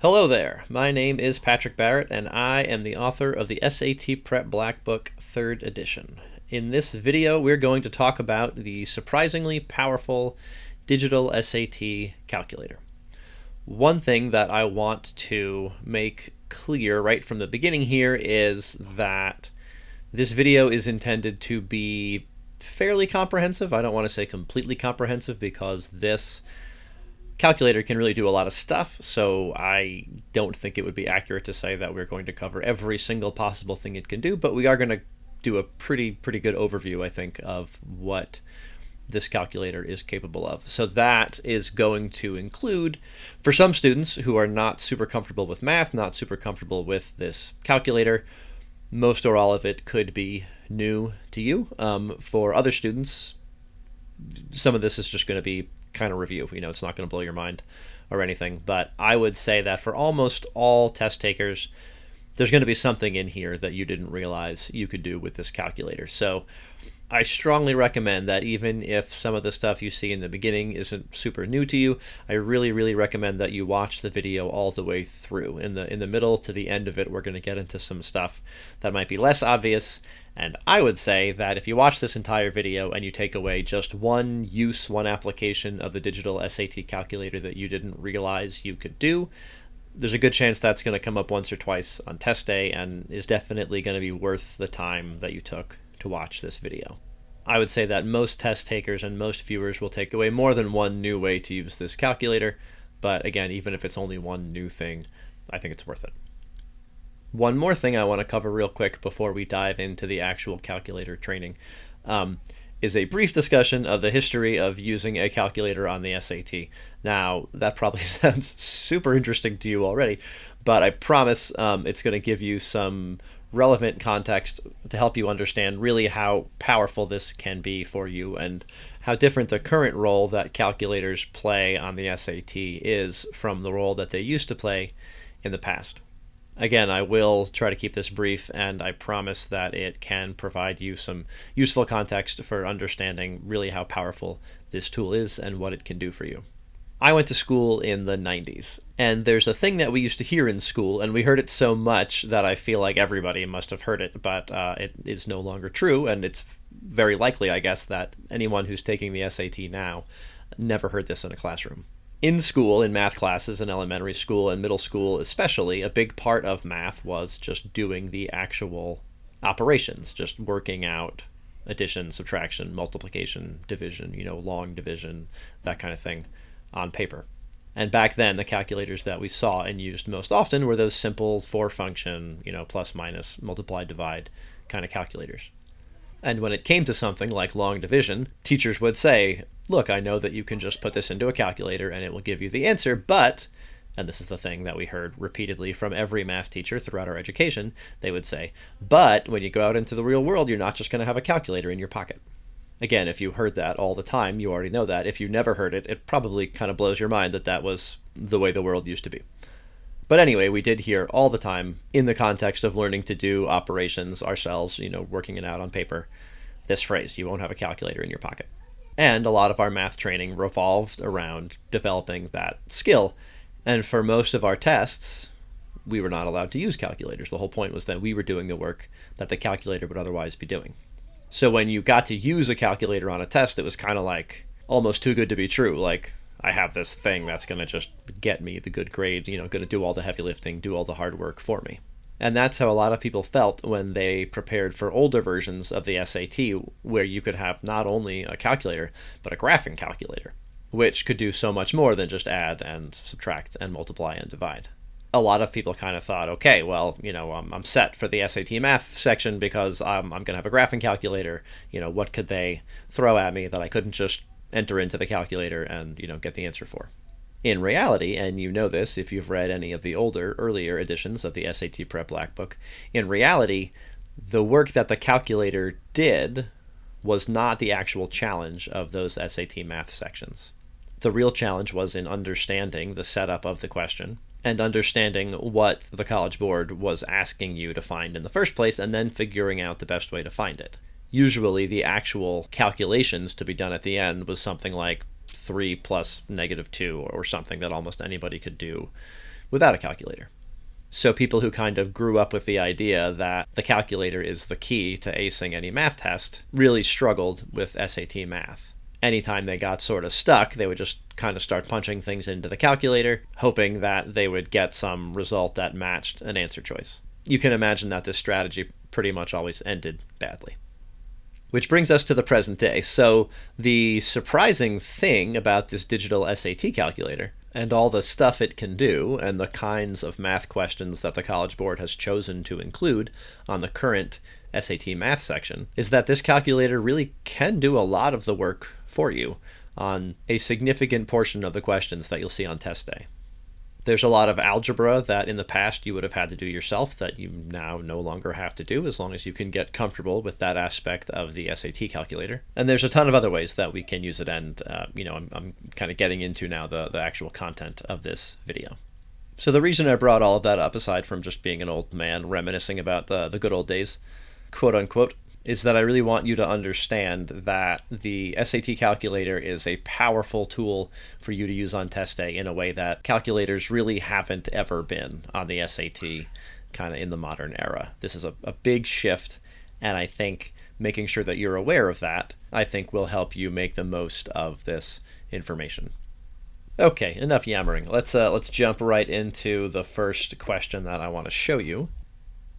Hello there, my name is Patrick Barrett, and I am the author of the SAT Prep Black Book 3rd edition. In this video, we're going to talk about the surprisingly powerful digital SAT calculator. One thing that I want to make clear right from the beginning here is that this video is intended to be fairly comprehensive. I don't want to say completely comprehensive because this calculator can really do a lot of stuff, so I don't think it would be accurate to say that we're going to cover every single possible thing it can do, but we are going to do a pretty good overview, I think, of what this calculator is capable of. So that is going to include, for some students who are not super comfortable with math, not super comfortable with this calculator, most or all of it could be new to you. For other students, some of this is just going to be kind of review. It's not going to blow your mind or anything, but I would say that for almost all test takers, there's going to be something in here that you didn't realize you could do with this calculator. So I strongly recommend that even if some of the stuff you see in the beginning isn't super new to you, I really recommend that you watch the video all the way through. In the middle to the end of it, we're going to get into some stuff that might be less obvious. And I would say that if you watch this entire video and you take away just one application of the digital SAT calculator that you didn't realize you could do, there's a good chance that's going to come up once or twice on test day and is definitely going to be worth the time that you took to watch this video. I would say that most test takers and most viewers will take away more than one new way to use this calculator, but again, even if it's only one new thing, I think it's worth it. One more thing I want to cover real quick before we dive into the actual calculator training is a brief discussion of the history of using a calculator on the SAT. Now, that probably sounds super interesting to you already, but I promise it's going to give you some relevant context to help you understand really how powerful this can be for you and how different the current role that calculators play on the SAT is from the role that they used to play in the past. Again, I will try to keep this brief, and I promise that it can provide you some useful context for understanding really how powerful this tool is and what it can do for you. I went to school in the 90s, and there's a thing that we used to hear in school, and we heard it so much that I feel like everybody must have heard it, but it is no longer true, and it's very likely, I guess, that anyone who's taking the SAT now never heard this in a classroom. In school, in math classes, in elementary school and middle school especially, a big part of math was just doing the actual operations, just working out addition, subtraction, multiplication, division, long division, that kind of thing on paper. And back then, the calculators that we saw and used most often were those simple four-function, plus, minus, multiply, divide kind of calculators. And when it came to something like long division, teachers would say, look, I know that you can just put this into a calculator and it will give you the answer, but, and this is the thing that we heard repeatedly from every math teacher throughout our education, they would say, but when you go out into the real world, you're not just going to have a calculator in your pocket. Again, if you heard that all the time, you already know that. If you never heard it, it probably kind of blows your mind that that was the way the world used to be. But anyway, we did hear all the time, in the context of learning to do operations ourselves, working it out on paper, this phrase, you won't have a calculator in your pocket. And a lot of our math training revolved around developing that skill. And for most of our tests, we were not allowed to use calculators. The whole point was that we were doing the work that the calculator would otherwise be doing. So when you got to use a calculator on a test, it was kind of like almost too good to be true. Like, I have this thing that's going to just get me the good grade, going to do all the heavy lifting, do all the hard work for me. And that's how a lot of people felt when they prepared for older versions of the SAT, where you could have not only a calculator, but a graphing calculator, which could do so much more than just add and subtract and multiply and divide. A lot of people kind of thought, okay, well, I'm set for the SAT math section because I'm going to have a graphing calculator. What could they throw at me that I couldn't just enter into the calculator and, get the answer for? In reality, and you know this if you've read any of the earlier editions of the SAT Prep Black Book, in reality, the work that the calculator did was not the actual challenge of those SAT math sections. The real challenge was in understanding the setup of the question and understanding what the College Board was asking you to find in the first place and then figuring out the best way to find it. Usually the actual calculations to be done at the end was something like 3 plus -2 or something that almost anybody could do without a calculator. So people who kind of grew up with the idea that the calculator is the key to acing any math test really struggled with SAT math. Anytime they got sort of stuck, they would just kind of start punching things into the calculator, hoping that they would get some result that matched an answer choice. You can imagine that this strategy pretty much always ended badly. Which brings us to the present day. So the surprising thing about this digital SAT calculator and all the stuff it can do and the kinds of math questions that the College Board has chosen to include on the current SAT math section is that this calculator really can do a lot of the work for you on a significant portion of the questions that you'll see on test day. There's a lot of algebra that in the past you would have had to do yourself that you now no longer have to do as long as you can get comfortable with that aspect of the SAT calculator. And there's a ton of other ways that we can use it, and I'm kind of getting into now the actual content of this video. So the reason I brought all of that up, aside from just being an old man reminiscing about the good old days, quote unquote, is that I really want you to understand that the SAT calculator is a powerful tool for you to use on test day in a way that calculators really haven't ever been on the SAT kind of in the modern era. This is a big shift, and I think making sure that you're aware of that, I think will help you make the most of this information. Okay, enough yammering. Let's jump right into the first question that I want to show you.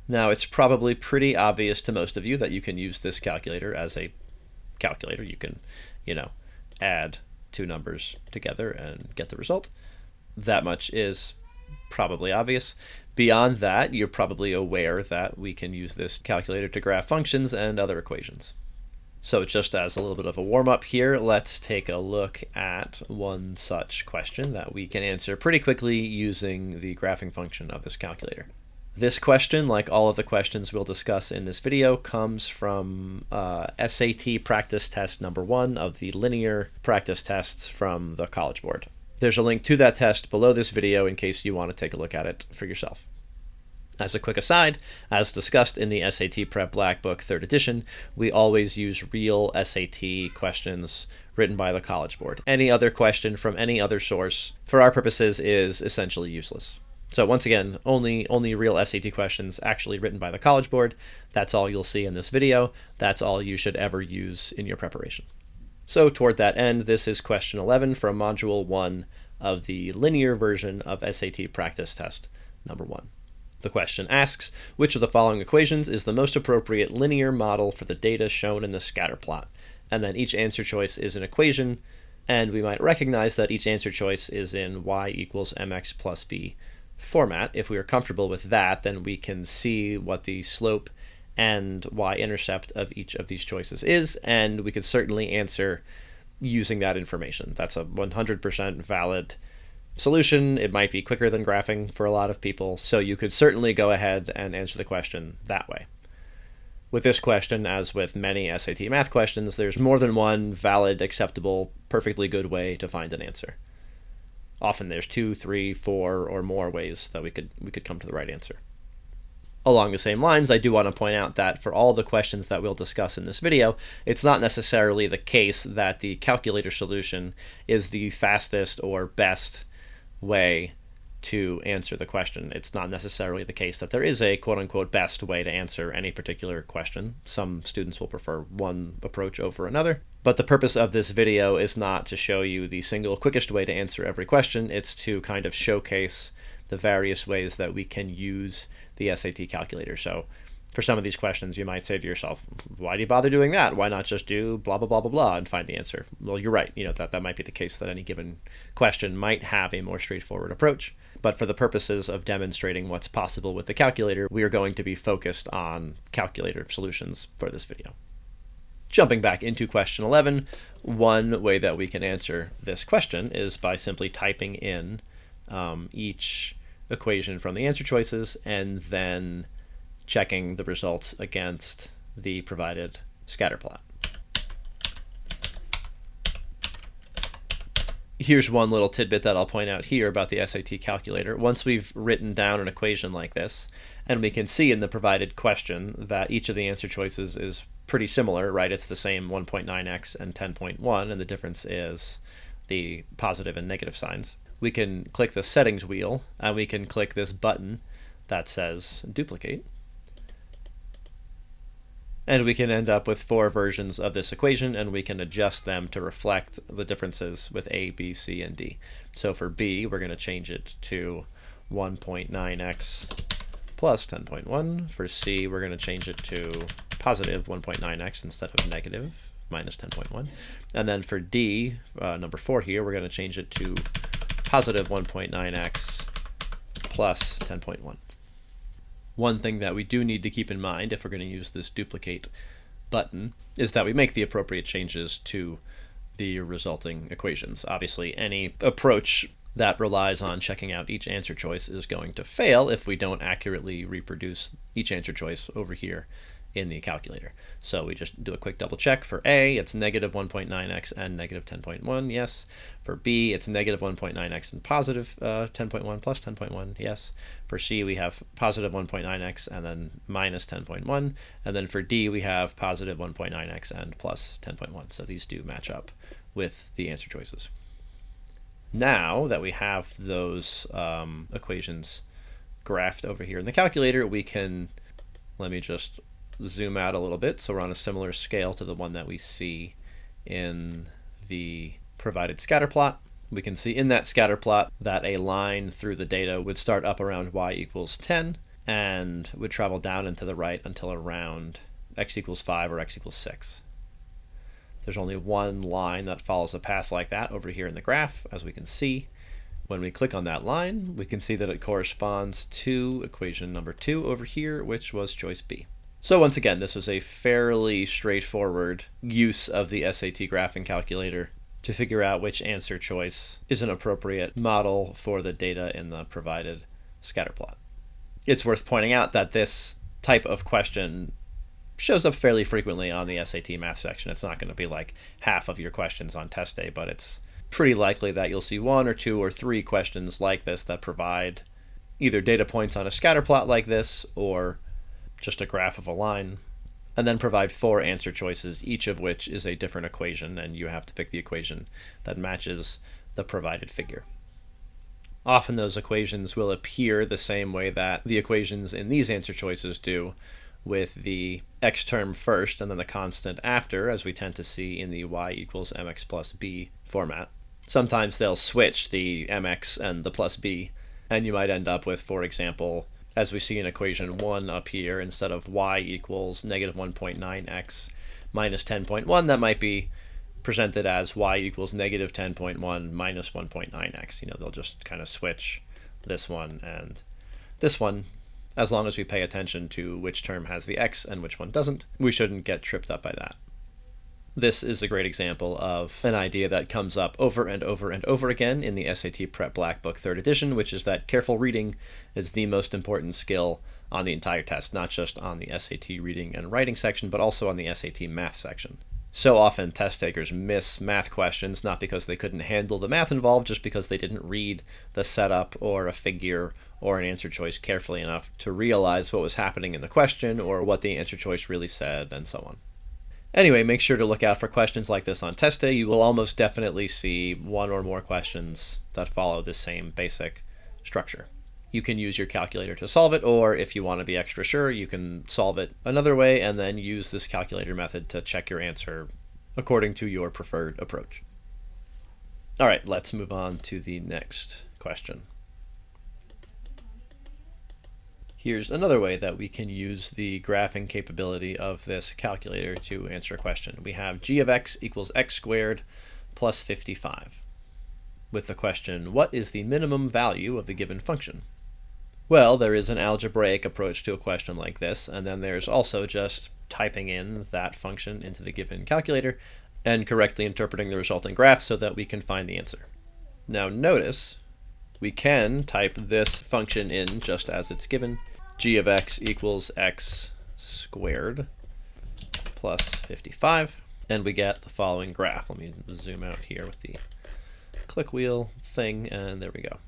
Now, it's probably pretty obvious to most of you that you can use this calculator as a calculator. You can, add two numbers together and get the result. That much is probably obvious. Beyond that, you're probably aware that we can use this calculator to graph functions and other equations. So just as a little bit of a warm-up here, let's take a look at one such question that we can answer pretty quickly using the graphing function of this calculator. This question, like all of the questions we'll discuss in this video, comes from SAT practice test number 1 of the linear practice tests from the College Board. There's a link to that test below this video in case you want to take a look at it for yourself. As a quick aside, as discussed in the SAT Prep Black Book 3rd edition, we always use real SAT questions written by the College Board. Any other question from any other source, for our purposes, is essentially useless. So once again, only real SAT questions actually written by the College Board. That's all you'll see in this video. That's all you should ever use in your preparation. So toward that end, this is question 11 from Module 1 of the linear version of SAT practice test number 1. The question asks, which of the following equations is the most appropriate linear model for the data shown in the scatter plot? And then each answer choice is an equation, and we might recognize that each answer choice is in y equals mx plus b format. If we are comfortable with that, then we can see what the slope and y-intercept of each of these choices is, and we could certainly answer using that information. That's a 100% valid solution. It might be quicker than graphing for a lot of people, so you could certainly go ahead and answer the question that way. With this question, as with many SAT math questions, there's more than one valid, acceptable, perfectly good way to find an answer. Often there's 2, 3, 4, or more ways that we could come to the right answer. Along the same lines, I do want to point out that for all the questions that we'll discuss in this video, it's not necessarily the case that the calculator solution is the fastest or best way to answer the question. It's not necessarily the case that there is a quote-unquote best way to answer any particular question. Some students will prefer one approach over another. But the purpose of this video is not to show you the single quickest way to answer every question. It's to kind of showcase the various ways that we can use the SAT calculator. So for some of these questions, you might say to yourself, why do you bother doing that? Why not just do blah, blah, blah, blah, blah, and find the answer? Well, you're right. That might be the case that any given question might have a more straightforward approach. But for the purposes of demonstrating what's possible with the calculator, we are going to be focused on calculator solutions for this video. Jumping back into question 11, one way that we can answer this question is by simply typing in each equation from the answer choices and then checking the results against the provided scatter plot. Here's one little tidbit that I'll point out here about the SAT calculator. Once we've written down an equation like this, and we can see in the provided question that each of the answer choices is pretty similar, right? It's the same 1.9x and 10.1, and the difference is the positive and negative signs. we can click the settings wheel and we can click this button that says duplicate. And we can end up with 4 versions of this equation, and we can adjust them to reflect the differences with A, B, C, and D. So for B, we're going to change it to 1.9x plus 10.1. For C, we're going to change it to positive 1.9x instead of negative minus 10.1. And then for D, number 4 here, we're going to change it to positive 1.9x plus 10.1. One thing that we do need to keep in mind if we're going to use this duplicate button is that we make the appropriate changes to the resulting equations. Obviously, any approach that relies on checking out each answer choice is going to fail if we don't accurately reproduce each answer choice over here in the calculator. So we just do a quick double check. For A, it's negative 1.9x and negative 10.1, yes. For B, it's negative 1.9x and positive 10.1 plus 10.1, yes. For C, we have positive 1.9x and then minus 10.1. And then for D, we have positive 1.9x and plus 10.1. So these do match up with the answer choices. Now that we have those equations graphed over here in the calculator, we can, let me just zoom out a little bit so we're on a similar scale to the one that we see in the provided scatter plot. We can see in that scatter plot that a line through the data would start up around y equals 10 and would travel down and to the right until around x equals 5 or x equals 6. There's only one line that follows a path like that over here in the graph, as we can see. When we click on that line, we can see that it corresponds to equation number 2 over here, which was choice B. So once again, this was a fairly straightforward use of the SAT graphing calculator to figure out which answer choice is an appropriate model for the data in the provided scatterplot. It's worth pointing out that this type of question shows up fairly frequently on the SAT math section. It's not going to be like half of your questions on test day, but it's pretty likely that you'll see 1 or 2 or 3 questions like this that provide either data points on a scatterplot like this or just a graph of a line, and then provide 4 answer choices, each of which is a different equation, and you have to pick the equation that matches the provided figure. Often those equations will appear the same way that the equations in these answer choices do, with the x term first and then the constant after, as we tend to see in the y equals mx plus b format. Sometimes they'll switch the mx and the plus b, and you might end up with, for example, as we see in equation 1 up here, instead of y equals negative 1.9x minus 10.1, that might be presented as y equals negative 10.1 minus 1.9x. They'll just kind of switch this one and this one. As long as we pay attention to which term has the x and which one doesn't, we shouldn't get tripped up by that. This is a great example of an idea that comes up over and over and over again in the SAT Prep Black Book 3rd edition, which is that careful reading is the most important skill on the entire test, not just on the SAT reading and writing section, but also on the SAT math section. So often test takers miss math questions, not because they couldn't handle the math involved, just because they didn't read the setup or a figure or an answer choice carefully enough to realize what was happening in the question or what the answer choice really said, and so on. Anyway, make sure to look out for questions like this on test day. You will almost definitely see 1 or more questions that follow this same basic structure. You can use your calculator to solve it, or if you want to be extra sure, you can solve it another way and then use this calculator method to check your answer according to your preferred approach. All right, let's move on to the next question. Here's another way that we can use the graphing capability of this calculator to answer a question. We have g of x equals x squared plus 55. With the question, what is the minimum value of the given function? Well, there is an algebraic approach to a question like this, and then there's also just typing in that function into the given calculator and correctly interpreting the resulting graph so that we can find the answer. Now notice, we can type this function in just as it's given. G of x equals x squared plus 55, and we get the following graph. Let me zoom out here with the click wheel thing, and there we go.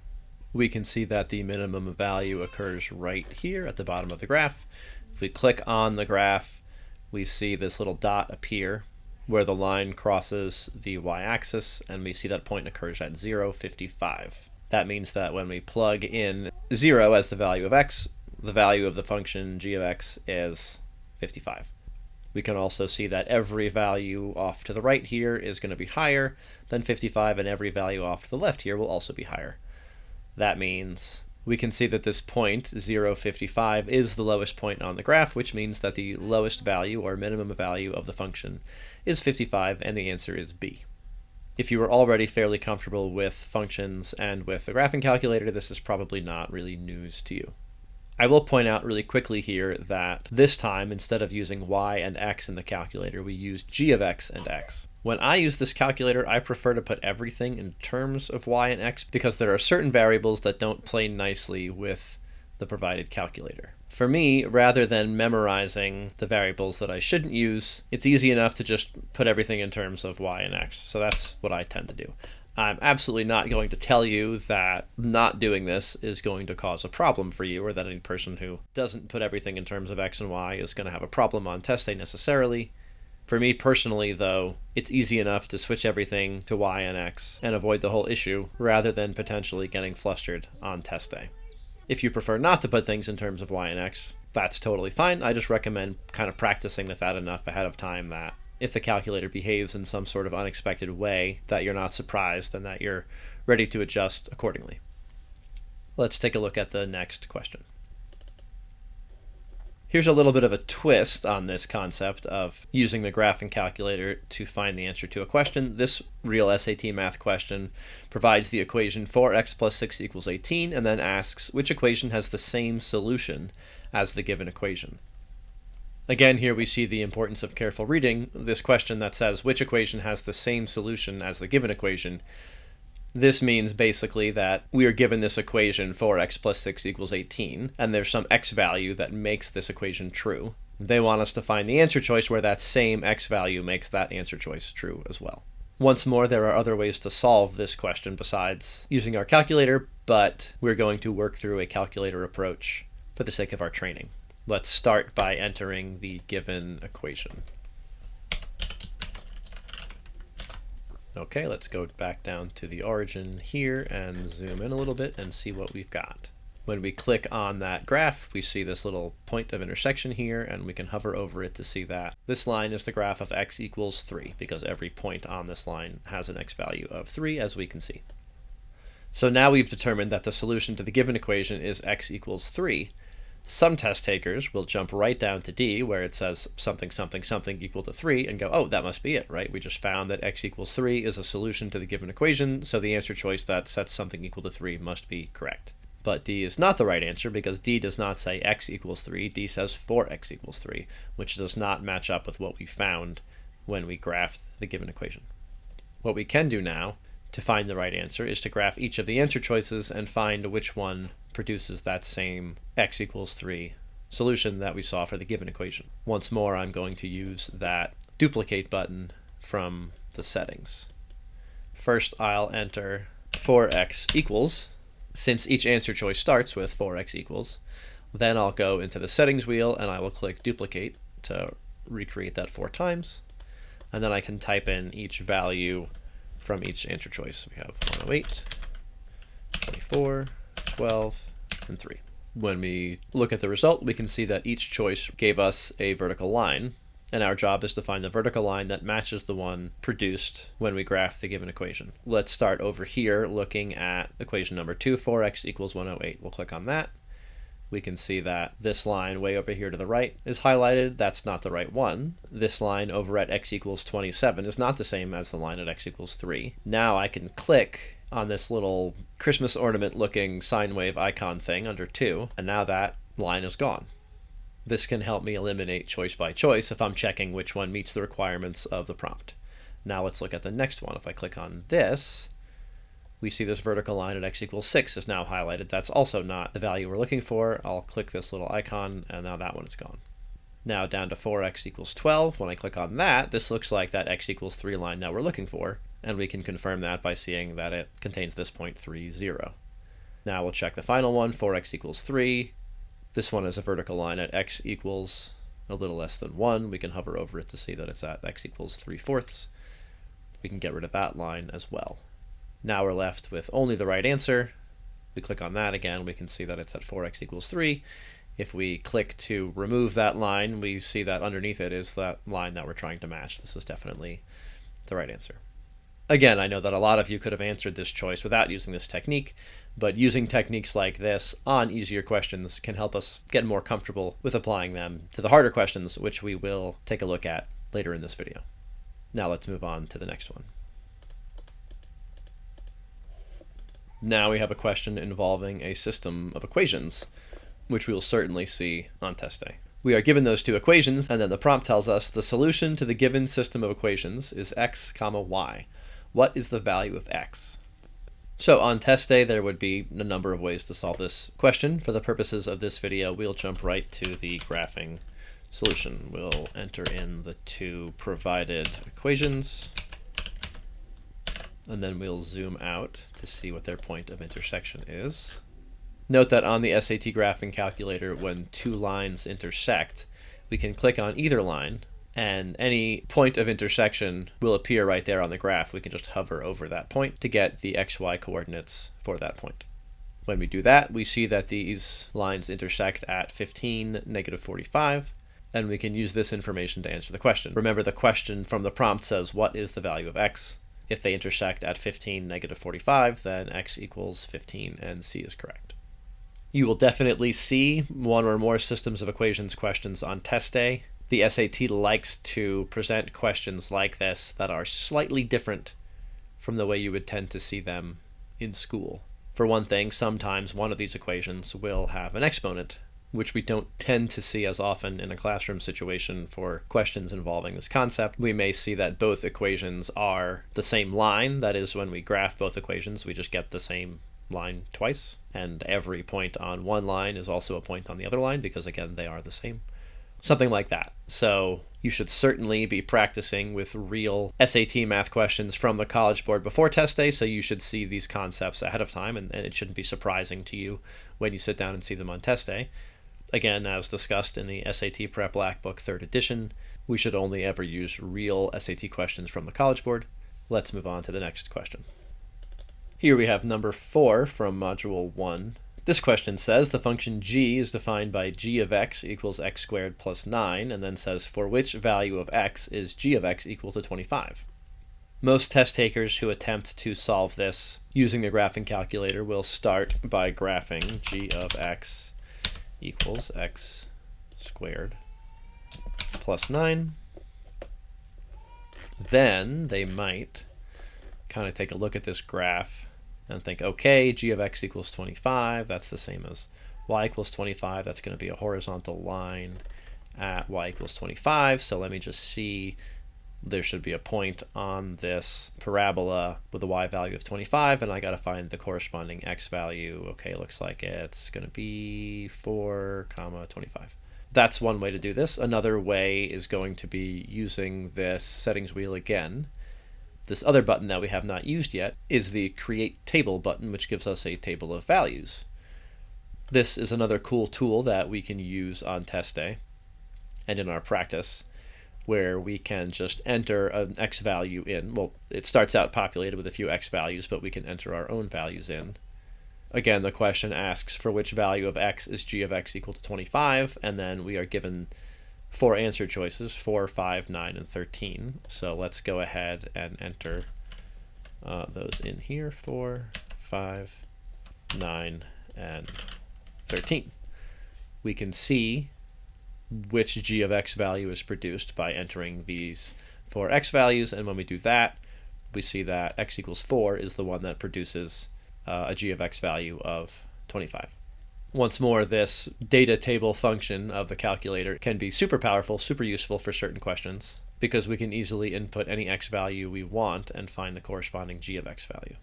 We can see that the minimum value occurs right here at the bottom of the graph. If we click on the graph, we see this little dot appear where the line crosses the y-axis, and we see that point occurs at 0, 55. That means that when we plug in 0 as the value of x, the value of the function g of x is 55. We can also see that every value off to the right here is going to be higher than 55, and every value off to the left here will also be higher. That means we can see that this point, 0, 55, is the lowest point on the graph, which means that the lowest value or minimum value of the function is 55, and the answer is B. If you were already fairly comfortable with functions and with the graphing calculator, this is probably not really news to you. I will point out really quickly here that this time, instead of using y and x in the calculator, we use g of x and x. When I use this calculator, I prefer to put everything in terms of y and x because there are certain variables that don't play nicely with the provided calculator. For me, rather than memorizing the variables that I shouldn't use, it's easy enough to just put everything in terms of y and x. So that's what I tend to do. I'm absolutely not going to tell you that not doing this is going to cause a problem for you, or that any person who doesn't put everything in terms of x and y is going to have a problem on test day necessarily. For me personally, though, it's easy enough to switch everything to y and x and avoid the whole issue rather than potentially getting flustered on test day. If you prefer not to put things in terms of y and x, that's totally fine. I just recommend kind of practicing with that enough ahead of time that if the calculator behaves in some sort of unexpected way, that you're not surprised and that you're ready to adjust accordingly. Let's take a look at the next question. Here's a little bit of a twist on this concept of using the graphing calculator to find the answer to a question. This real SAT math question provides the equation 4x plus 6 equals 18 and then asks which equation has the same solution as the given equation. Again, here we see the importance of careful reading. This question that says which equation has the same solution as the given equation, this means basically that we are given this equation 4x plus 6 equals 18, and there's some x value that makes this equation true. They want us to find the answer choice where that same x value makes that answer choice true as well. Once more, there are other ways to solve this question besides using our calculator, but we're going to work through a calculator approach for the sake of our training. Let's start by entering the given equation. Okay, let's go back down to the origin here and zoom in a little bit and see what we've got. When we click on that graph, we see this little point of intersection here, and we can hover over it to see that this line is the graph of x equals 3, because every point on this line has an x value of 3, as we can see. So now we've determined that the solution to the given equation is x equals 3. Some test takers will jump right down to D, where it says something, something, something equal to 3, and go, oh, that must be it, right? We just found that x equals 3 is a solution to the given equation, so the answer choice that sets something equal to 3 must be correct. But D is not the right answer, because D does not say x equals 3, D says 4x equals 3, which does not match up with what we found when we graphed the given equation. What we can do now to find the right answer is to graph each of the answer choices and find which one produces that same x equals 3 solution that we saw for the given equation. Once more, I'm going to use that duplicate button from the settings. First, I'll enter 4x equals, since each answer choice starts with 4x equals. Then I'll go into the settings wheel and I will click duplicate to recreate that 4 times. And then I can type in each value from each answer choice. We have 108, 24, 12, and 3. When we look at the result, we can see that each choice gave us a vertical line, and our job is to find the vertical line that matches the one produced when we graph the given equation. Let's start over here looking at equation number 2, 4x equals 108. We'll click on that. We can see that this line way over here to the right is highlighted. That's not the right one. This line over at x equals 27 is not the same as the line at x equals 3. Now I can click on this little Christmas ornament looking sine wave icon thing under 2, and now that line is gone. This can help me eliminate choice by choice if I'm checking which one meets the requirements of the prompt. Now let's look at the next one. If I click on this, we see this vertical line at x equals 6 is now highlighted. That's also not the value we're looking for. I'll click this little icon, and now that one is gone. Now down to 4x equals 12. When I click on that, this looks like that x equals 3 line that we're looking for, and we can confirm that by seeing that it contains this point 3, 0. Now we'll check the final one, 4x equals 3. This one is a vertical line at x equals a little less than 1. We can hover over it to see that it's at x equals 3/4. We can get rid of that line as well. Now we're left with only the right answer. We click on that again, we can see that it's at 4x equals 3. If we click to remove that line, we see that underneath it is that line that we're trying to match. This is definitely the right answer. Again, I know that a lot of you could have answered this choice without using this technique, but using techniques like this on easier questions can help us get more comfortable with applying them to the harder questions, which we will take a look at later in this video. Now let's move on to the next one. Now we have a question involving a system of equations, which we will certainly see on test day. We are given those two equations, and then the prompt tells us the solution to the given system of equations is x, y. What is the value of x? So on test day, there would be a number of ways to solve this question. For the purposes of this video, we'll jump right to the graphing solution. We'll enter in the two provided equations, and then we'll zoom out to see what their point of intersection is. Note that on the SAT graphing calculator, when two lines intersect, we can click on either line, and any point of intersection will appear right there on the graph. We can just hover over that point to get the xy coordinates for that point. When we do that, we see that these lines intersect at 15, -45, and we can use this information to answer the question. Remember, the question from the prompt says, what is the value of x? If they intersect at 15, -45, then x equals 15, and C is correct. You will definitely see one or more systems of equations questions on test day. The SAT likes to present questions like this that are slightly different from the way you would tend to see them in school. For one thing, sometimes one of these equations will have an exponent, which we don't tend to see as often in a classroom situation for questions involving this concept. We may see that both equations are the same line. That is, when we graph both equations, we just get the same line twice, and every point on one line is also a point on the other line because, again, they are the same. Something like that. So you should certainly be practicing with real SAT math questions from the College Board before test day, so you should see these concepts ahead of time, and it shouldn't be surprising to you when you sit down and see them on test day. Again, as discussed in the SAT Prep Black Book 3rd edition, we should only ever use real SAT questions from the College Board. Let's move on to the next question. Here we have number 4 from Module 1. This question says the function g is defined by g of x equals x squared plus 9, and then says for which value of x is g of x equal to 25. Most test takers who attempt to solve this using the graphing calculator will start by graphing g of x equals x squared plus 9. Then they might kind of take a look at this graph and think, okay, g of x equals 25, that's the same as y equals 25, that's going to be a horizontal line at y equals 25, so let me just see, there should be a point on this parabola with a y value of 25, and I got to find the corresponding x value. Okay, looks like it's going to be 4, 25. That's one way to do this. Another way is going to be using this settings wheel again. This other button that we have not used yet is the Create Table button, which gives us a table of values. This is another cool tool that we can use on test day and in our practice, where we can just enter an x value in. Well, it starts out populated with a few x values, but we can enter our own values in. Again, the question asks for which value of x is g of x equal to 25, and then we are given 4 answer choices, 4, 5, 9, and 13. So let's go ahead and enter those in here, 4, 5, 9, and 13. We can see which g of x value is produced by entering these 4 x values, and when we do that, we see that x equals 4 is the one that produces a g of x value of 25. Once more, this data table function of the calculator can be super powerful, super useful for certain questions, because we can easily input any x value we want and find the corresponding g of x value.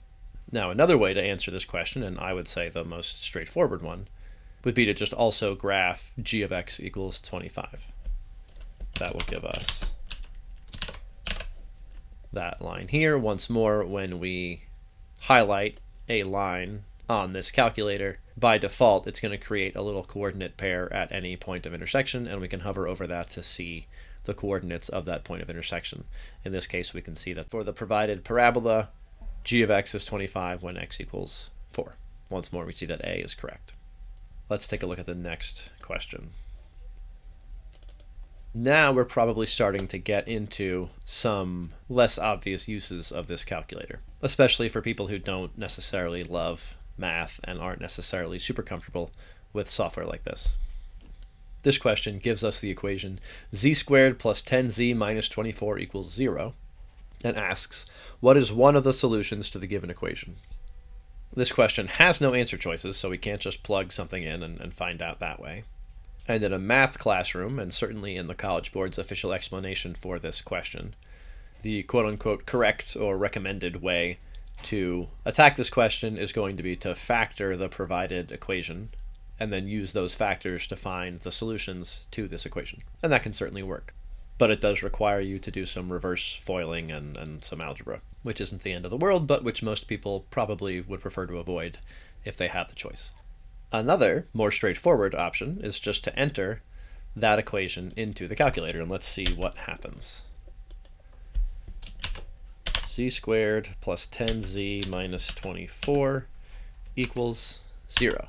Now, another way to answer this question, and I would say the most straightforward one, would be to just also graph g of x equals 25. That will give us that line here. Once more, when we highlight a line on this calculator, by default, it's going to create a little coordinate pair at any point of intersection, and we can hover over that to see the coordinates of that point of intersection. In this case, we can see that for the provided parabola, g of x is 25 when x equals 4. Once more, we see that A is correct. Let's take a look at the next question. Now we're probably starting to get into some less obvious uses of this calculator, especially for people who don't necessarily love math and aren't necessarily super comfortable with software like this. This question gives us the equation z squared plus 10z minus 24 equals 0, and asks, what is one of the solutions to the given equation? This question has no answer choices, so we can't just plug something in and find out that way. And in a math classroom, and certainly in the College Board's official explanation for this question, the quote-unquote correct or recommended way to attack this question is going to be to factor the provided equation and then use those factors to find the solutions to this equation. And that can certainly work. But it does require you to do some reverse foiling and some algebra, which isn't the end of the world, but which most people probably would prefer to avoid if they have the choice. Another, more straightforward option is just to enter that equation into the calculator, and let's see what happens. Z squared plus 10z minus 24 equals 0.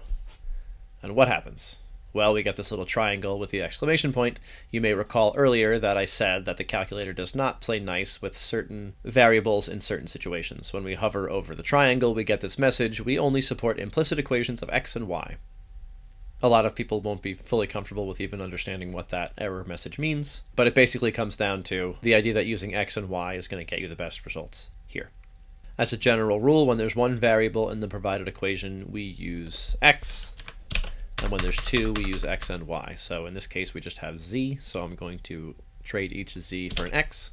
And what happens? Well, we get this little triangle with the exclamation point. You may recall earlier that I said that the calculator does not play nice with certain variables in certain situations. When we hover over the triangle, we get this message: we only support implicit equations of x and y. A lot of people won't be fully comfortable with even understanding what that error message means, but it basically comes down to the idea that using x and y is going to get you the best results here. As a general rule, when there's one variable in the provided equation, we use x. And when there's two, we use x and y. So in this case, we just have z, so I'm going to trade each z for an x.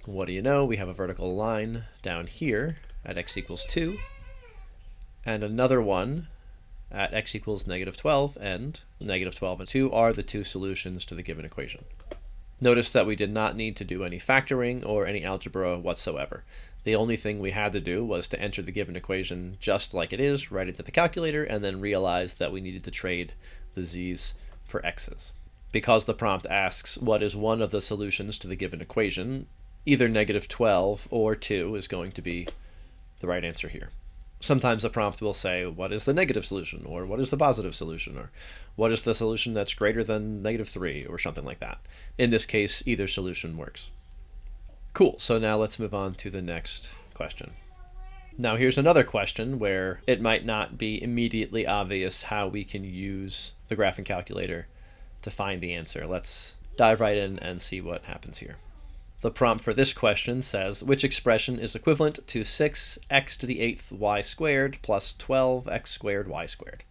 What do you know? We have a vertical line down here at x equals 2, and another one at x equals negative 12, and negative 12 and 2 are the two solutions to the given equation. Notice that we did not need to do any factoring or any algebra whatsoever. The only thing we had to do was to enter the given equation just like it is, right into the calculator, and then realize that we needed to trade the z's for x's. Because the prompt asks what is one of the solutions to the given equation, either negative 12 or 2 is going to be the right answer here. Sometimes the prompt will say, what is the negative solution, or what is the positive solution, or what is the solution that's greater than negative 3, or something like that. In this case, either solution works. Cool, so now let's move on to the next question. Now here's another question where it might not be immediately obvious how we can use the graphing calculator to find the answer. Let's dive right in and see what happens here. The prompt for this question says, which expression is equivalent to 6x to the 8th y squared plus 12x squared y squared?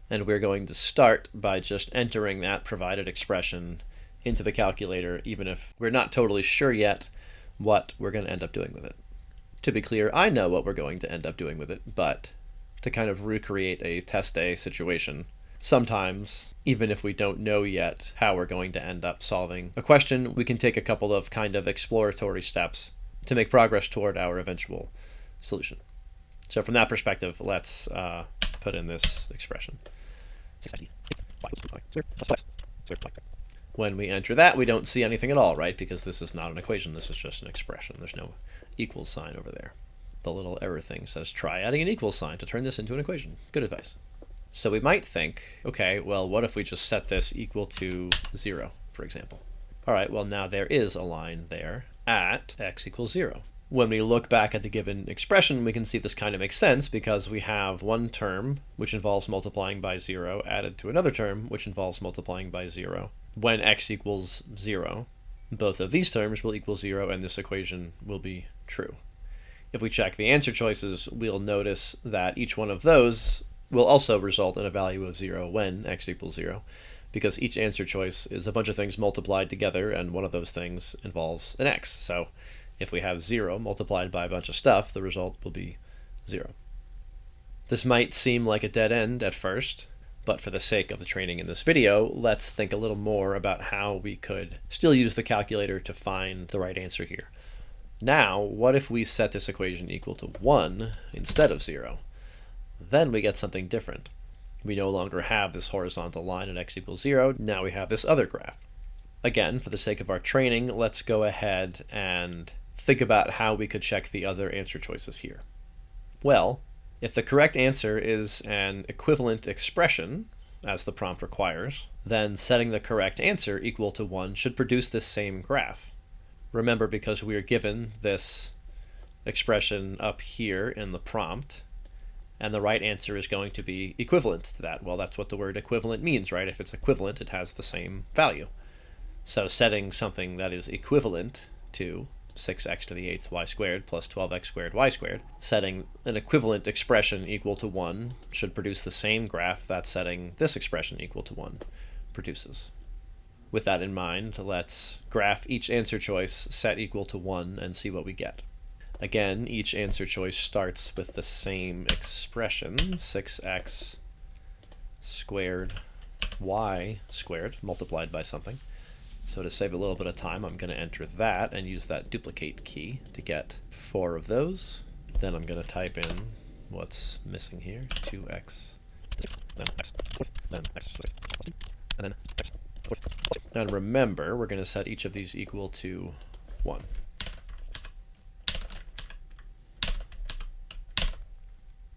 And we're going to start by just entering that provided expression into the calculator, even if we're not totally sure yet what we're going to end up doing with it. To be clear, I know what we're going to end up doing with it, but to kind of recreate a test day situation, sometimes, even if we don't know yet how we're going to end up solving a question, we can take a couple of kind of exploratory steps to make progress toward our eventual solution. So from that perspective, let's put in this expression. When we enter that, we don't see anything at all, right? Because this is not an equation, this is just an expression. There's no equals sign over there. The little error thing says, try adding an equals sign to turn this into an equation. Good advice. So we might think, okay, well, what if we just set this equal to 0, for example? All right, well, now there is a line there at x equals 0. When we look back at the given expression, we can see this kind of makes sense because we have one term, which involves multiplying by 0, added to another term, which involves multiplying by 0. When x equals 0, both of these terms will equal 0, and this equation will be true. If we check the answer choices, we'll notice that each one of those will also result in a value of 0 when x equals 0, because each answer choice is a bunch of things multiplied together, and one of those things involves an x. So if we have 0 multiplied by a bunch of stuff, the result will be 0. This might seem like a dead end at first, but for the sake of the training in this video, let's think a little more about how we could still use the calculator to find the right answer here. Now, what if we set this equation equal to 1 instead of 0? Then we get something different. We no longer have this horizontal line at x equals 0, now we have this other graph. Again, for the sake of our training, let's go ahead and think about how we could check the other answer choices here. Well, if the correct answer is an equivalent expression, as the prompt requires, then setting the correct answer equal to 1 should produce this same graph. Remember, because we are given this expression up here in the prompt, and the right answer is going to be equivalent to that. Well, that's what the word equivalent means, right? If it's equivalent, it has the same value. So setting something that is equivalent to 6x to the 8th y squared plus 12x squared y squared, setting an equivalent expression equal to 1 should produce the same graph that setting this expression equal to 1 produces. With that in mind, let's graph each answer choice set equal to 1 and see what we get. Again, each answer choice starts with the same expression, 6x squared y squared multiplied by something. So to save a little bit of time, I'm going to enter that and use that duplicate key to get 4 of those. Then I'm going to type in what's missing here, 2x, then x, then x, and then x. And remember, we're going to set each of these equal to 1.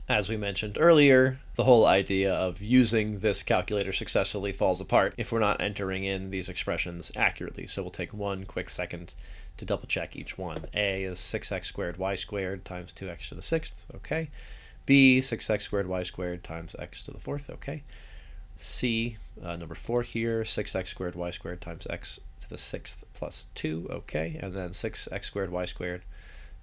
As we mentioned earlier, the whole idea of using this calculator successfully falls apart if we're not entering in these expressions accurately. So we'll take one quick second to double check each one. A is 6x squared y squared times 2x to the 6th, okay. B, 6x squared y squared times x to the 4th, okay. C, number 4 here, 6x squared y squared times x to the 6th plus 2, okay. And then 6x squared y squared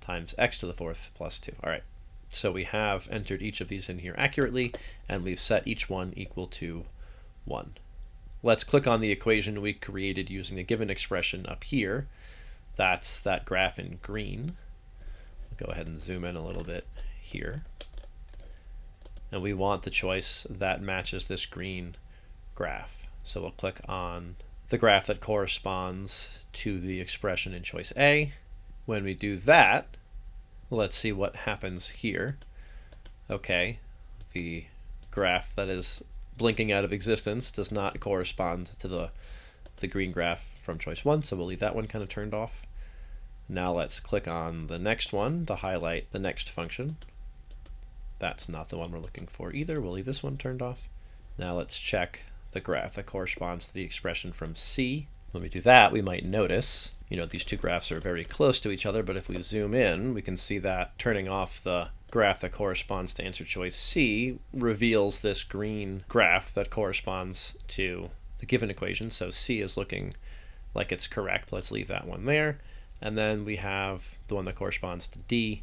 times x to the 4th plus 2, all right. So we have entered each of these in here accurately, and we've set each one equal to 1. Let's click on the equation we created using the given expression up here. That's that graph in green. I'll go ahead and zoom in a little bit here. And we want the choice that matches this green graph. So we'll click on the graph that corresponds to the expression in choice A. When we do that, let's see what happens here. Okay, the graph that is blinking out of existence does not correspond to the green graph from choice 1, so we'll leave that one kind of turned off. Now let's click on the next one to highlight the next function. That's not the one we're looking for either. We'll leave this one turned off. Now let's check the graph that corresponds to the expression from C. When we do that, we might notice, these two graphs are very close to each other, but if we zoom in, we can see that turning off the graph that corresponds to answer choice C reveals this green graph that corresponds to the given equation. So C is looking like it's correct. Let's leave that one there. And then we have the one that corresponds to D.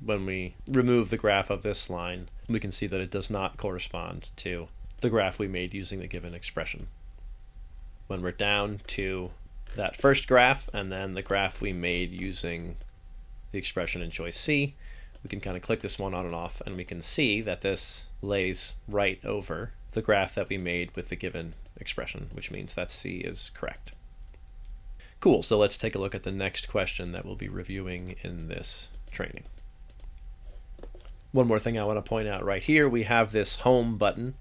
When we remove the graph of this line, we can see that it does not correspond to the graph we made using the given expression. When we're down to that first graph and then the graph we made using the expression in choice C, we can kind of click this one on and off, and we can see that this lays right over the graph that we made with the given expression, which means that C is correct. Cool, so let's take a look at the next question that we'll be reviewing in this training. One more thing I want to point out right here, we have this home button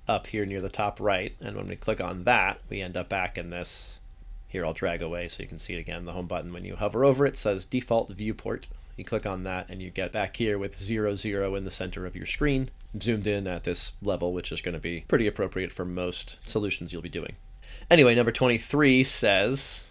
up here near the top right, and when we click on that, we end up back in this. Here, I'll drag away so you can see it again. The home button, when you hover over it, says default viewport. You click on that and you get back here with 0, 0 in the center of your screen, zoomed in at this level, which is going to be pretty appropriate for most solutions you'll be doing. Anyway, number 23 says,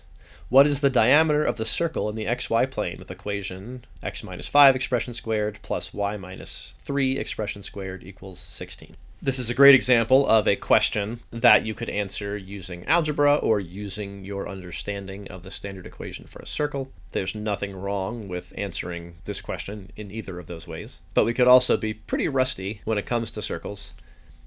what is the diameter of the circle in the xy plane with equation x minus 5 expression squared plus y minus 3 expression squared equals 16? This is a great example of a question that you could answer using algebra or using your understanding of the standard equation for a circle. There's nothing wrong with answering this question in either of those ways, but we could also be pretty rusty when it comes to circles.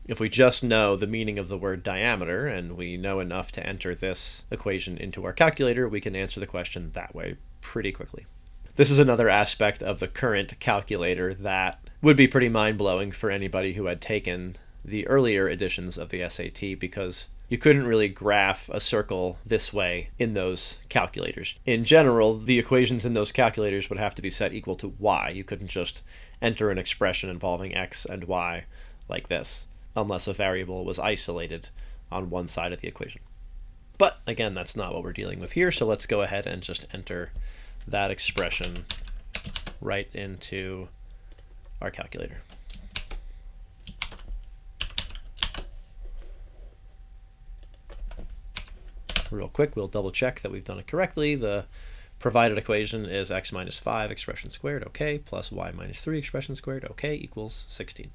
If we just know the meaning of the word diameter and we know enough to enter this equation into our calculator, we can answer the question that way pretty quickly. This is another aspect of the current calculator that would be pretty mind-blowing for anybody who had taken the earlier editions of the SAT, because you couldn't really graph a circle this way in those calculators. In general, the equations in those calculators would have to be set equal to y. You couldn't just enter an expression involving x and y like this, unless a variable was isolated on one side of the equation. But again, that's not what we're dealing with here, so let's go ahead and just enter that expression right into our calculator. Real quick, we'll double check that we've done it correctly. The provided equation is x minus 5 expression squared, okay, plus y minus 3 expression squared, okay, equals 16.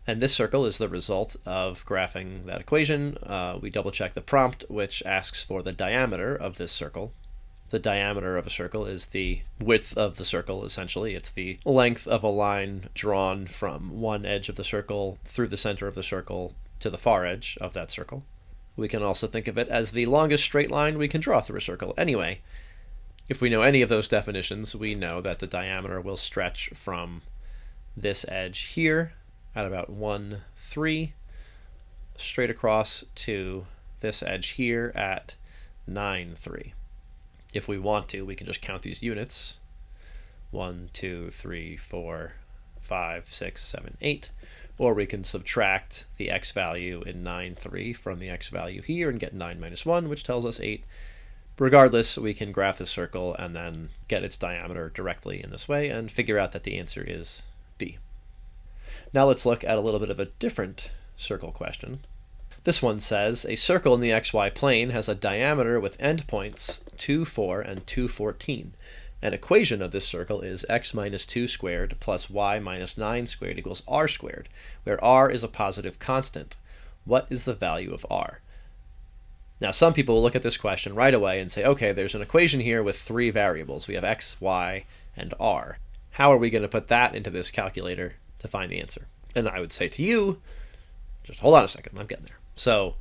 And this circle is the result of graphing that equation. We double check the prompt, which asks for the diameter of this circle. The diameter of a circle is the width of the circle, essentially. It's the length of a line drawn from one edge of the circle through the center of the circle to the far edge of that circle. We can also think of it as the longest straight line we can draw through a circle. Anyway, if we know any of those definitions, we know that the diameter will stretch from this edge here at about 1, 3, straight across to this edge here at 9, 3. If we want to, we can just count these units. 1, 2, 3, 4, 5, 6, 7, 8. Or we can subtract the x value in 9, 3 from the x value here and get 9 minus 1, which tells us 8. Regardless, we can graph this circle and then get its diameter directly in this way and figure out that the answer is B. Now let's look at a little bit of a different circle question. This one says, a circle in the xy plane has a diameter with endpoints 2, 4, and 2, 14. An equation of this circle is x minus 2 squared plus y minus 9 squared equals r squared, where r is a positive constant. What is the value of r? Now, some people will look at this question right away and say, okay, there's an equation here with 3 variables. We have x, y, and r. How are we going to put that into this calculator to find the answer? And I would say to you, just hold on a second, I'm getting there. So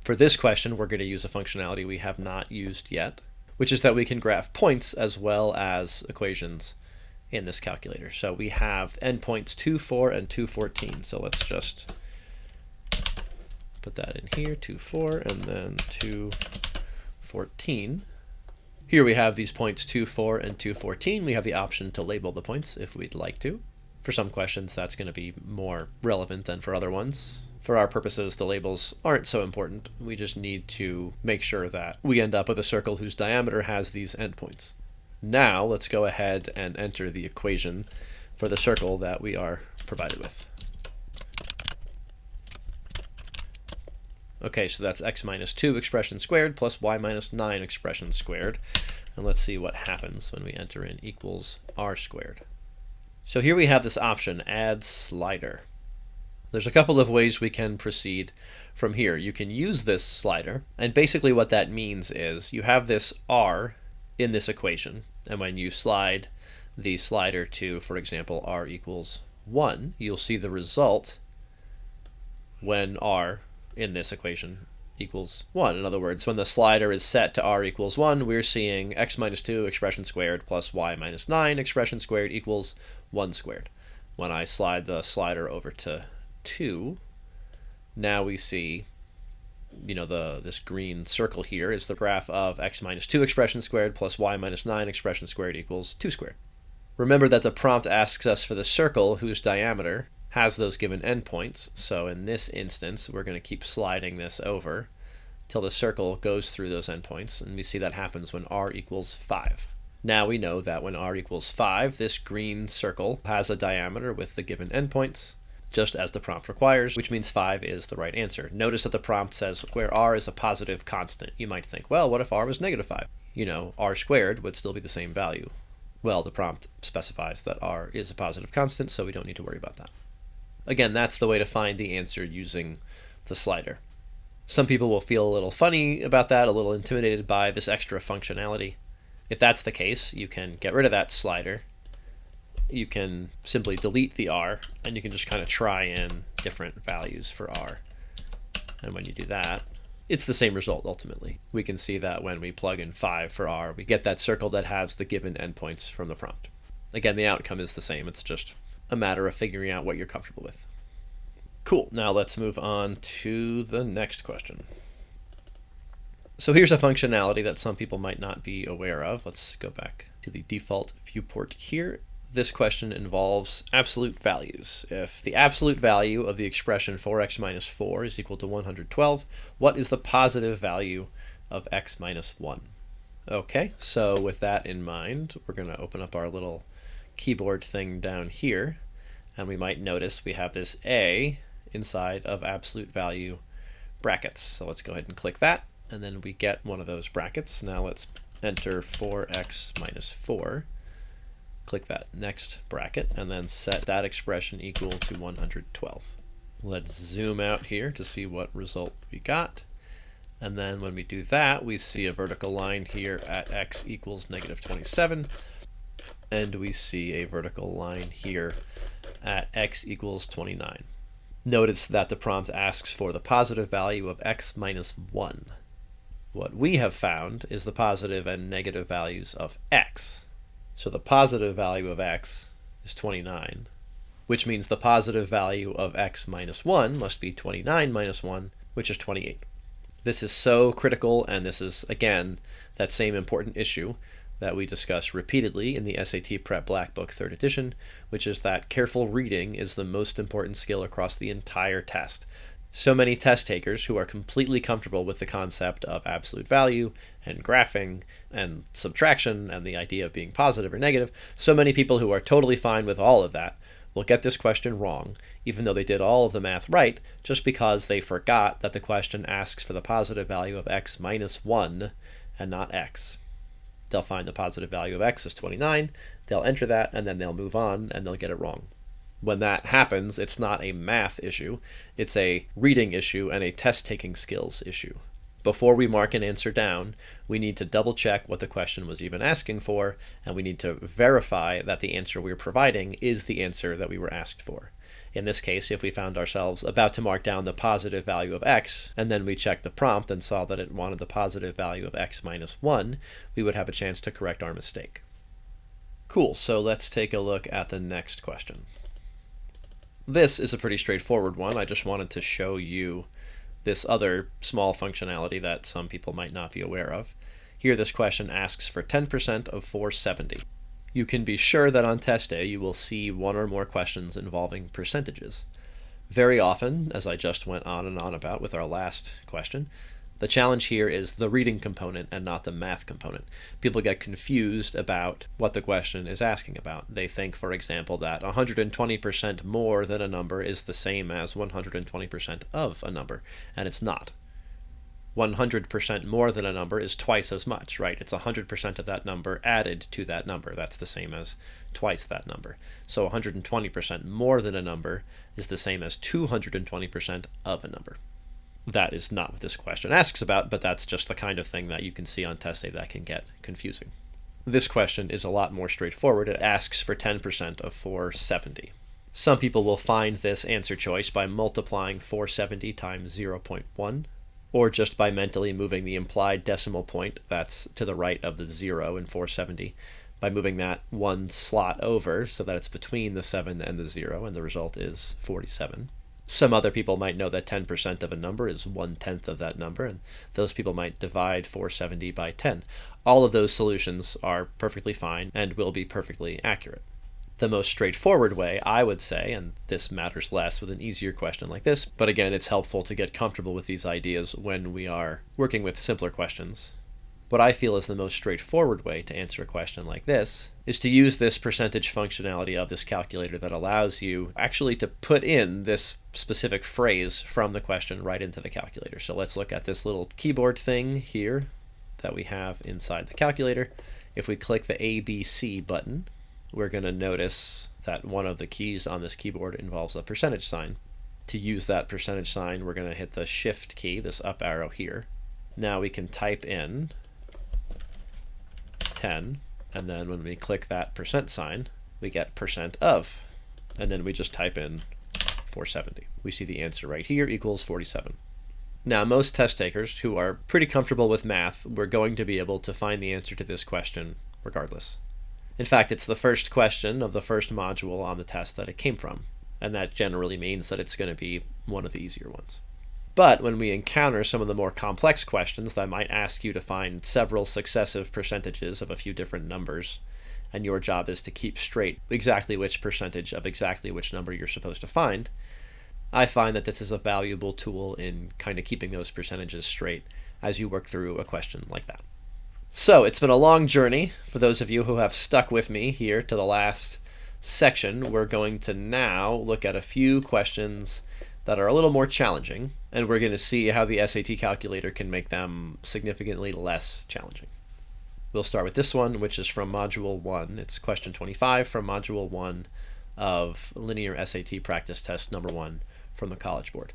for this question, we're going to use a functionality we have not used yet, which is that we can graph points as well as equations in this calculator. So we have endpoints 2, 4, and 2, 14. So let's just put that in here, 2, 4, and then 2, 14. Here we have these points 2, 4, and 2, 14. We have the option to label the points if we'd like to. For some questions, that's going to be more relevant than for other ones. For our purposes, the labels aren't so important. We just need to make sure that we end up with a circle whose diameter has these endpoints. Now, let's go ahead and enter the equation for the circle that we are provided with. Okay, so that's x minus 2 expression squared plus y minus 9 expression squared. And let's see what happens when we enter in equals r squared. So here we have this option, add slider. There's a couple of ways we can proceed from here. You can use this slider, and basically what that means is you have this r in this equation, and when you slide the slider to, for example, r equals 1, you'll see the result when r in this equation equals 1. In other words, when the slider is set to r equals 1, we're seeing x minus 2 expression squared plus y minus 9 expression squared equals 1 squared. When I slide the slider over to 2, now we see, this green circle here is the graph of x minus 2 expression squared plus y minus 9 expression squared equals 2 squared. Remember that the prompt asks us for the circle whose diameter has those given endpoints, so in this instance we're going to keep sliding this over till the circle goes through those endpoints, and we see that happens when r equals 5. Now we know that when r equals 5, this green circle has a diameter with the given endpoints, just as the prompt requires, which means 5 is the right answer. Notice that the prompt says where r is a positive constant. You might think, well, what if r was negative 5? R squared would still be the same value. Well, the prompt specifies that r is a positive constant, so we don't need to worry about that. Again, that's the way to find the answer using the slider. Some people will feel a little funny about that, a little intimidated by this extra functionality. If that's the case, you can get rid of that slider. You can simply delete the r, and you can just kind of try in different values for r. And when you do that, it's the same result ultimately. We can see that when we plug in 5 for r, we get that circle that has the given endpoints from the prompt. Again, the outcome is the same. It's just a matter of figuring out what you're comfortable with. Cool. Now let's move on to the next question. So here's a functionality that some people might not be aware of. Let's go back to the default viewport here. This question involves absolute values. If the absolute value of the expression 4x minus 4 is equal to 112, what is the positive value of x minus 1? Okay, so with that in mind, we're going to open up our little keyboard thing down here, and we might notice we have this A inside of absolute value brackets. So let's go ahead and click that, and then we get one of those brackets. Now let's enter 4x minus 4. Click that next bracket, and then set that expression equal to 112. Let's zoom out here to see what result we got. And then when we do that, we see a vertical line here at x equals negative 27. And we see a vertical line here at x equals 29. Notice that the prompt asks for the positive value of x minus 1. What we have found is the positive and negative values of x. So the positive value of x is 29, which means the positive value of x minus 1 must be 29 minus 1, which is 28. This is so critical, and this is, again, that same important issue that we discuss repeatedly in the SAT Prep Black Book 3rd edition, which is that careful reading is the most important skill across the entire test. So many test takers who are completely comfortable with the concept of absolute value and graphing and subtraction and the idea of being positive or negative, so many people who are totally fine with all of that will get this question wrong, even though they did all of the math right, just because they forgot that the question asks for the positive value of x minus 1 and not x. They'll find the positive value of x is 29, they'll enter that, and then they'll move on, and they'll get it wrong. When that happens, it's not a math issue, it's a reading issue and a test-taking skills issue. Before we mark an answer down, we need to double check what the question was even asking for, and we need to verify that the answer we're providing is the answer that we were asked for. In this case, if we found ourselves about to mark down the positive value of x, and then we checked the prompt and saw that it wanted the positive value of x minus 1, we would have a chance to correct our mistake. Cool, so let's take a look at the next question. This is a pretty straightforward one. I just wanted to show you this other small functionality that some people might not be aware of. Here this question asks for 10% of 470. You can be sure that on test day you will see one or more questions involving percentages. Very often, as I just went on and on about with our last question, the challenge here is the reading component and not the math component. People get confused about what the question is asking about. They think, for example, that 120% more than a number is the same as 120% of a number, and it's not. 100% more than a number is twice as much, right? It's 100% of that number added to that number. That's the same as twice that number. So 120% more than a number is the same as 220% of a number. That is not what this question asks about, but that's just the kind of thing that you can see on test day that can get confusing. This question is a lot more straightforward. It asks for 10% of 470. Some people will find this answer choice by multiplying 470 times 0.1, or just by mentally moving the implied decimal point that's to the right of the 0 in 470, by moving that one slot over so that it's between the 7 and the 0, and the result is 47. Some other people might know that 10% of a number is 1/10 of that number, and those people might divide 470 by 10. All of those solutions are perfectly fine and will be perfectly accurate. The most straightforward way, I would say, and this matters less with an easier question like this, but again, it's helpful to get comfortable with these ideas when we are working with simpler questions. What I feel is the most straightforward way to answer a question like this is to use this percentage functionality of this calculator that allows you actually to put in this specific phrase from the question right into the calculator. So let's look at this little keyboard thing here that we have inside the calculator. If we click the ABC button, we're going to notice that one of the keys on this keyboard involves a percentage sign. To use that percentage sign, we're going to hit the Shift key, this up arrow here. Now we can type in 10, and then when we click that percent sign, we get percent of, and then we just type in 470. We see the answer right here equals 47. Now, most test takers who are pretty comfortable with math, we're going to be able to find the answer to this question regardless. In fact, it's the first question of the first module on the test that it came from, and that generally means that it's going to be one of the easier ones. But when we encounter some of the more complex questions that might ask you to find several successive percentages of a few different numbers, and your job is to keep straight exactly which percentage of exactly which number you're supposed to find, I find that this is a valuable tool in kind of keeping those percentages straight as you work through a question like that. So it's been a long journey. For those of you who have stuck with me here to the last section, we're going to now look at a few questions that are a little more challenging, and we're going to see how the SAT calculator can make them significantly less challenging. We'll start with this one, which is from Module 1. It's question 25 from Module 1 of Linear SAT Practice Test number 1 from the College Board.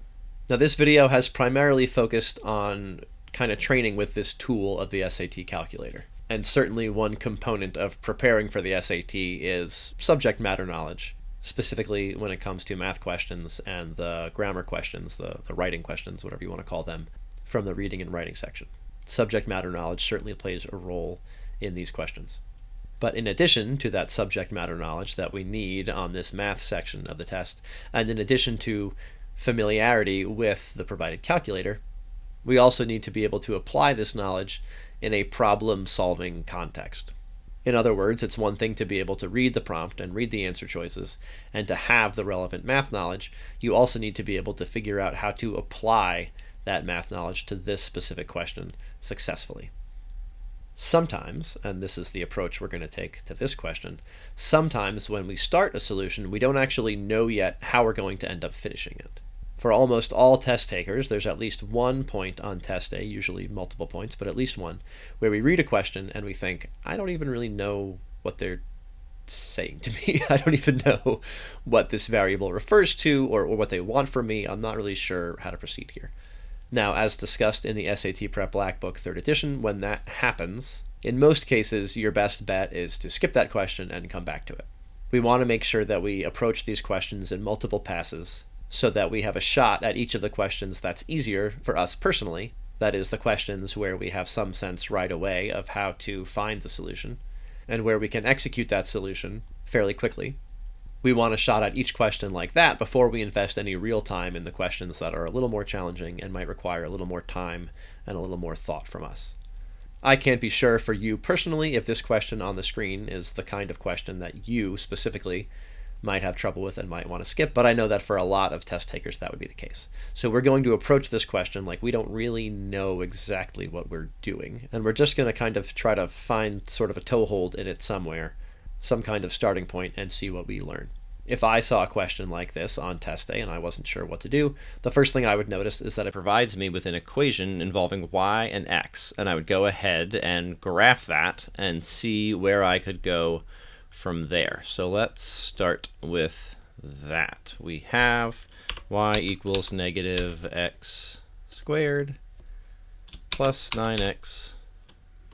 Now, this video has primarily focused on kind of training with this tool of the SAT calculator. And certainly one component of preparing for the SAT is subject matter knowledge, specifically when it comes to math questions and the grammar questions, the writing questions, whatever you want to call them, from the reading and writing section. Subject matter knowledge certainly plays a role in these questions. But in addition to that subject matter knowledge that we need on this math section of the test, and in addition to familiarity with the provided calculator, we also need to be able to apply this knowledge in a problem-solving context. In other words, it's one thing to be able to read the prompt and read the answer choices and to have the relevant math knowledge. You also need to be able to figure out how to apply that math knowledge to this specific question successfully. Sometimes, and this is the approach we're going to take to this question, sometimes when we start a solution, we don't actually know yet how we're going to end up finishing it. For almost all test takers, there's at least one point on test day, usually multiple points, but at least one, where we read a question and we think, I don't even really know what they're saying to me. I don't even know what this variable refers to or what they want from me. I'm not really sure how to proceed here. Now, as discussed in the SAT Prep Black Book 3rd edition, when that happens, in most cases, your best bet is to skip that question and come back to it. We want to make sure that we approach these questions in multiple passes so that we have a shot at each of the questions that's easier for us personally. That is, the questions where we have some sense right away of how to find the solution and where we can execute that solution fairly quickly. We want a shot at each question like that before we invest any real time in the questions that are a little more challenging and might require a little more time and a little more thought from us. I can't be sure for you personally if this question on the screen is the kind of question that you specifically might have trouble with and might want to skip, but I know that for a lot of test takers that would be the case. So we're going to approach this question like we don't really know exactly what we're doing, and we're just going to kind of try to find sort of a toehold in it somewhere, some kind of starting point, and see what we learn. If I saw a question like this on test day and I wasn't sure what to do, the first thing I would notice is that it provides me with an equation involving y and x, and I would go ahead and graph that and see where I could go from there. So let's start with that. We have y equals negative x squared plus 9x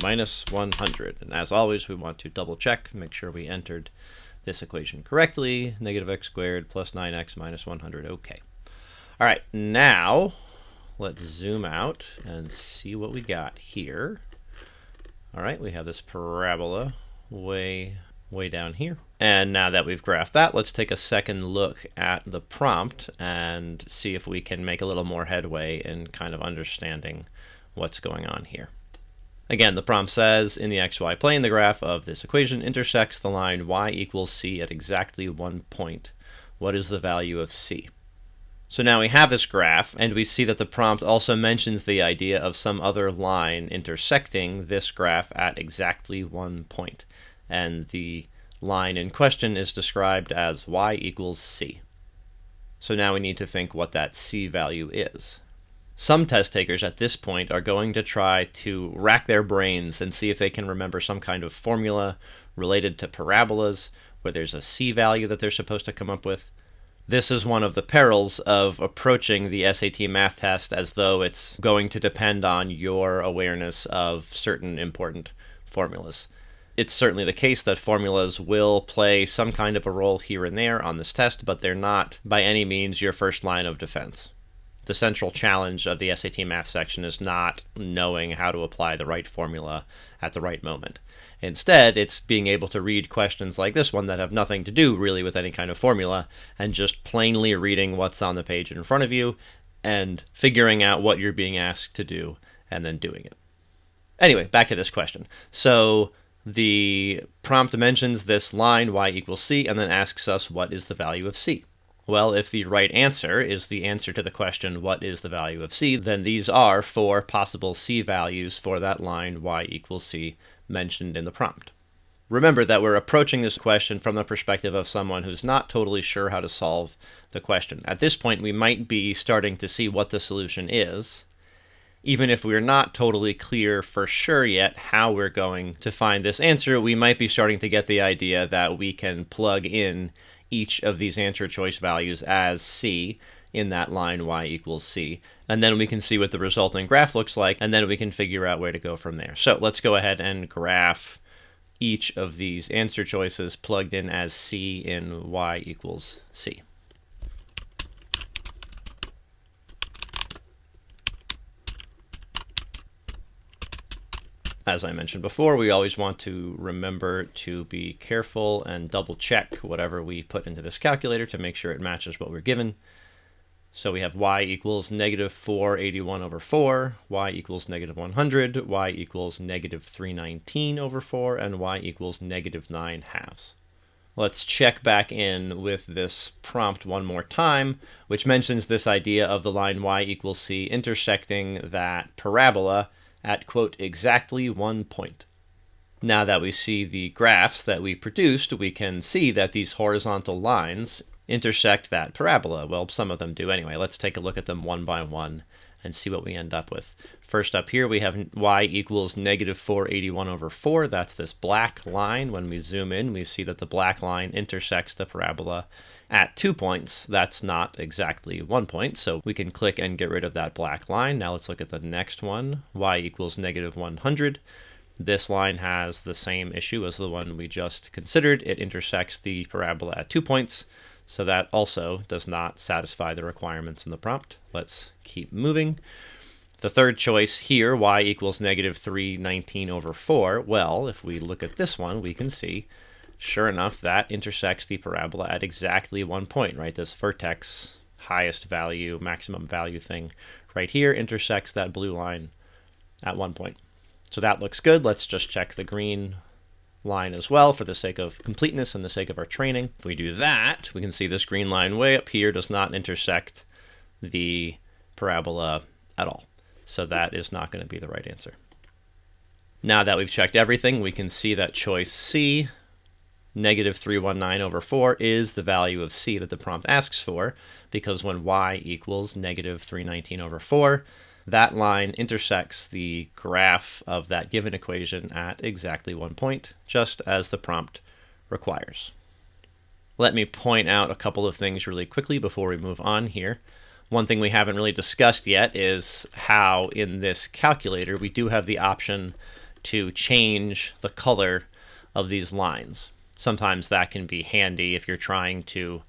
minus 100. And as always, we want to double check, make sure we entered this equation correctly. Negative x squared plus 9x minus 100. Okay. All right, now let's zoom out and see what we got here. All right, we have this parabola way down here. And now that we've graphed that, let's take a second look at the prompt and see if we can make a little more headway in kind of understanding what's going on here. Again, the prompt says, in the xy plane, the graph of this equation intersects the line y equals c at exactly 1 point. What is the value of c? So now we have this graph, and we see that the prompt also mentions the idea of some other line intersecting this graph at exactly 1 point. And the line in question is described as y equals c. So now we need to think what that c value is. Some test takers at this point are going to try to rack their brains and see if they can remember some kind of formula related to parabolas where there's a c value that they're supposed to come up with. This is one of the perils of approaching the SAT math test as though it's going to depend on your awareness of certain important formulas. It's certainly the case that formulas will play some kind of a role here and there on this test, but they're not by any means your first line of defense. The central challenge of the SAT math section is not knowing how to apply the right formula at the right moment. Instead, it's being able to read questions like this one that have nothing to do really with any kind of formula and just plainly reading what's on the page in front of you and figuring out what you're being asked to do and then doing it. Anyway, back to this question. So the prompt mentions this line y equals c and then asks us what is the value of c. Well, if the right answer is the answer to the question, what is the value of c, then these are 4 possible c values for that line y equals c mentioned in the prompt. Remember that we're approaching this question from the perspective of someone who's not totally sure how to solve the question. At this point, we might be starting to see what the solution is, even if we're not totally clear for sure yet how we're going to find this answer. We might be starting to get the idea that we can plug in each of these answer choice values as c in that line y equals c, and then we can see what the resulting graph looks like, and then we can figure out where to go from there. So let's go ahead and graph each of these answer choices plugged in as c in y equals c. As I mentioned before, we always want to remember to be careful and double check whatever we put into this calculator to make sure it matches what we're given. So we have y equals negative 481 over 4, y equals negative 100, y equals negative 319 over 4, and y equals negative 9 halves. Let's check back in with this prompt one more time, which mentions this idea of the line y equals c intersecting that parabola at, quote, exactly 1 point. Now that we see the graphs that we produced, we can see that these horizontal lines intersect that parabola. Well, some of them do anyway. Let's take a look at them one by one and see what we end up with. First up here, we have y equals negative 481 over 4. That's this black line. When we zoom in, we see that the black line intersects the parabola at 2 points. That's not exactly 1 point, so we can click and get rid of that black line. Now let's look at the next one, y equals negative 100. This line has the same issue as the one we just considered. It intersects the parabola at 2 points, so that also does not satisfy the requirements in the prompt. Let's keep moving. The third choice here, y equals negative 319 over 4. Well, if we look at this one, we can see, sure enough, that intersects the parabola at exactly 1 point, right? This vertex, highest value, maximum value thing right here intersects that blue line at 1 point. So that looks good. Let's just check the green line as well for the sake of completeness and the sake of our training. If we do that, we can see this green line way up here does not intersect the parabola at all. So that is not going to be the right answer. Now that we've checked everything, we can see that choice C, negative 319 over 4, is the value of C that the prompt asks for, because when y equals negative 319 over 4, that line intersects the graph of that given equation at exactly 1 point, just as the prompt requires. Let me point out a couple of things really quickly before we move on here. One thing we haven't really discussed yet is how in this calculator we do have the option to change the color of these lines. Sometimes that can be handy if you're trying to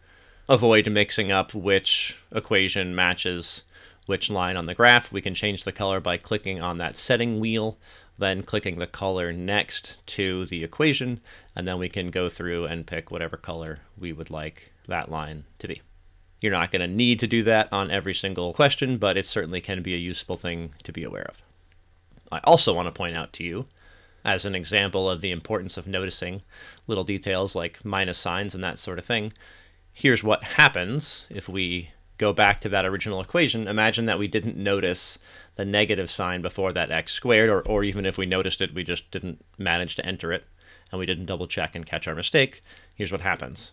avoid mixing up which equation matches which line on the graph. We can change the color by clicking on that setting wheel, then clicking the color next to the equation, and then we can go through and pick whatever color we would like that line to be. You're not going to need to do that on every single question, but it certainly can be a useful thing to be aware of. I also want to point out to you, as an example of the importance of noticing little details like minus signs and that sort of thing, here's what happens if we go back to that original equation. Imagine that we didn't notice the negative sign before that x squared, or even if we noticed it, we just didn't manage to enter it, and we didn't double check and catch our mistake. Here's what happens.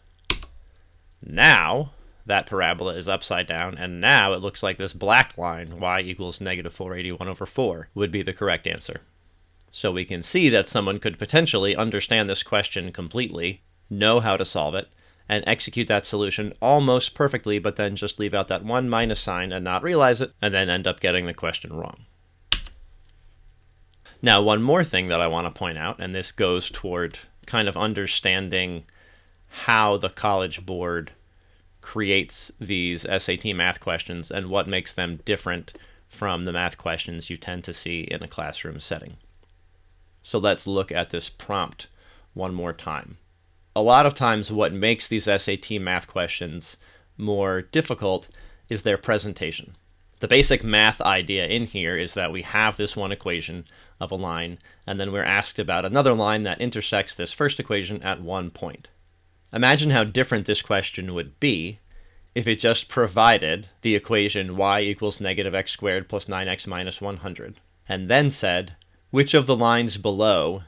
Now that parabola is upside down, and now it looks like this black line, y equals negative 481 over 4, would be the correct answer. So we can see that someone could potentially understand this question completely, know how to solve it, and execute that solution almost perfectly, but then just leave out that one minus sign and not realize it, and then end up getting the question wrong. Now, one more thing that I want to point out, and this goes toward kind of understanding how the College Board creates these SAT math questions and what makes them different from the math questions you tend to see in a classroom setting. So let's look at this prompt one more time. A lot of times what makes these SAT math questions more difficult is their presentation. The basic math idea in here is that we have this one equation of a line, and then we're asked about another line that intersects this first equation at 1 point. Imagine how different this question would be if it just provided the equation y equals negative x squared plus 9x minus 100, and then said, which of the lines below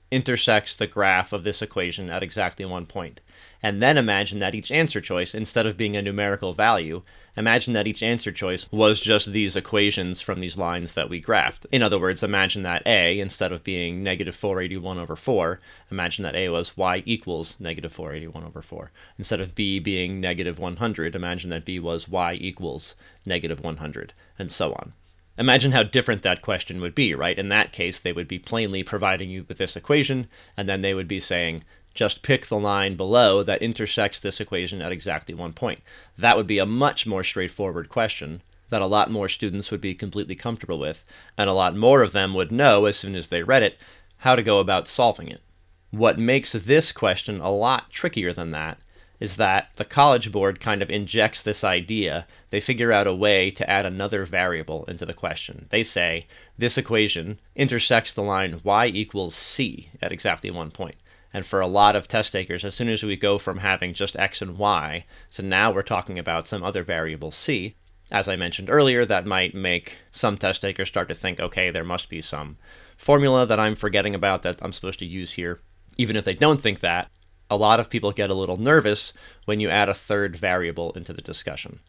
intersects the graph of this equation at exactly 1 point? And then imagine that each answer choice, instead of being a numerical value, imagine that each answer choice was just these equations from these lines that we graphed. In other words, imagine that a, instead of being negative 481 over 4, imagine that a was y equals negative 481 over 4. Instead of b being negative 100, imagine that b was y equals negative 100, and so on. Imagine how different that question would be, right? In that case, they would be plainly providing you with this equation, and then they would be saying, just pick the line below that intersects this equation at exactly 1 point. That would be a much more straightforward question that a lot more students would be completely comfortable with, and a lot more of them would know, as soon as they read it, how to go about solving it. What makes this question a lot trickier than that is that the College Board kind of injects this idea. They figure out a way to add another variable into the question. They say, this equation intersects the line y equals c at exactly 1 point. And for a lot of test takers, as soon as we go from having just x and y, so now we're talking about some other variable c, as I mentioned earlier, that might make some test takers start to think, okay, there must be some formula that I'm forgetting about that I'm supposed to use here. Even if they don't think that, a lot of people get a little nervous when you add a third variable into the discussion.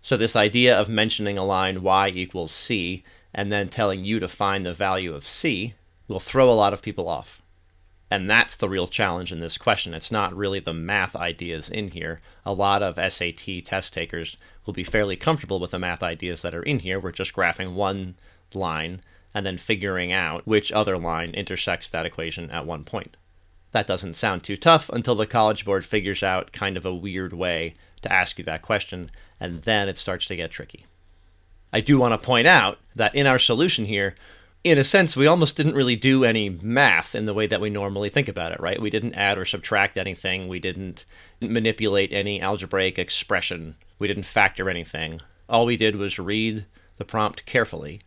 So this idea of mentioning a line y equals c and then telling you to find the value of c will throw a lot of people off. And that's the real challenge in this question. It's not really the math ideas in here. A lot of SAT test takers will be fairly comfortable with the math ideas that are in here. We're just graphing one line and then figuring out which other line intersects that equation at 1 point. That doesn't sound too tough until the College Board figures out kind of a weird way to ask you that question, and then it starts to get tricky. I do want to point out that in our solution here, in a sense, we almost didn't really do any math in the way that we normally think about it, right? We didn't add or subtract anything. We didn't manipulate any algebraic expression. We didn't factor anything. All we did was read the prompt carefully,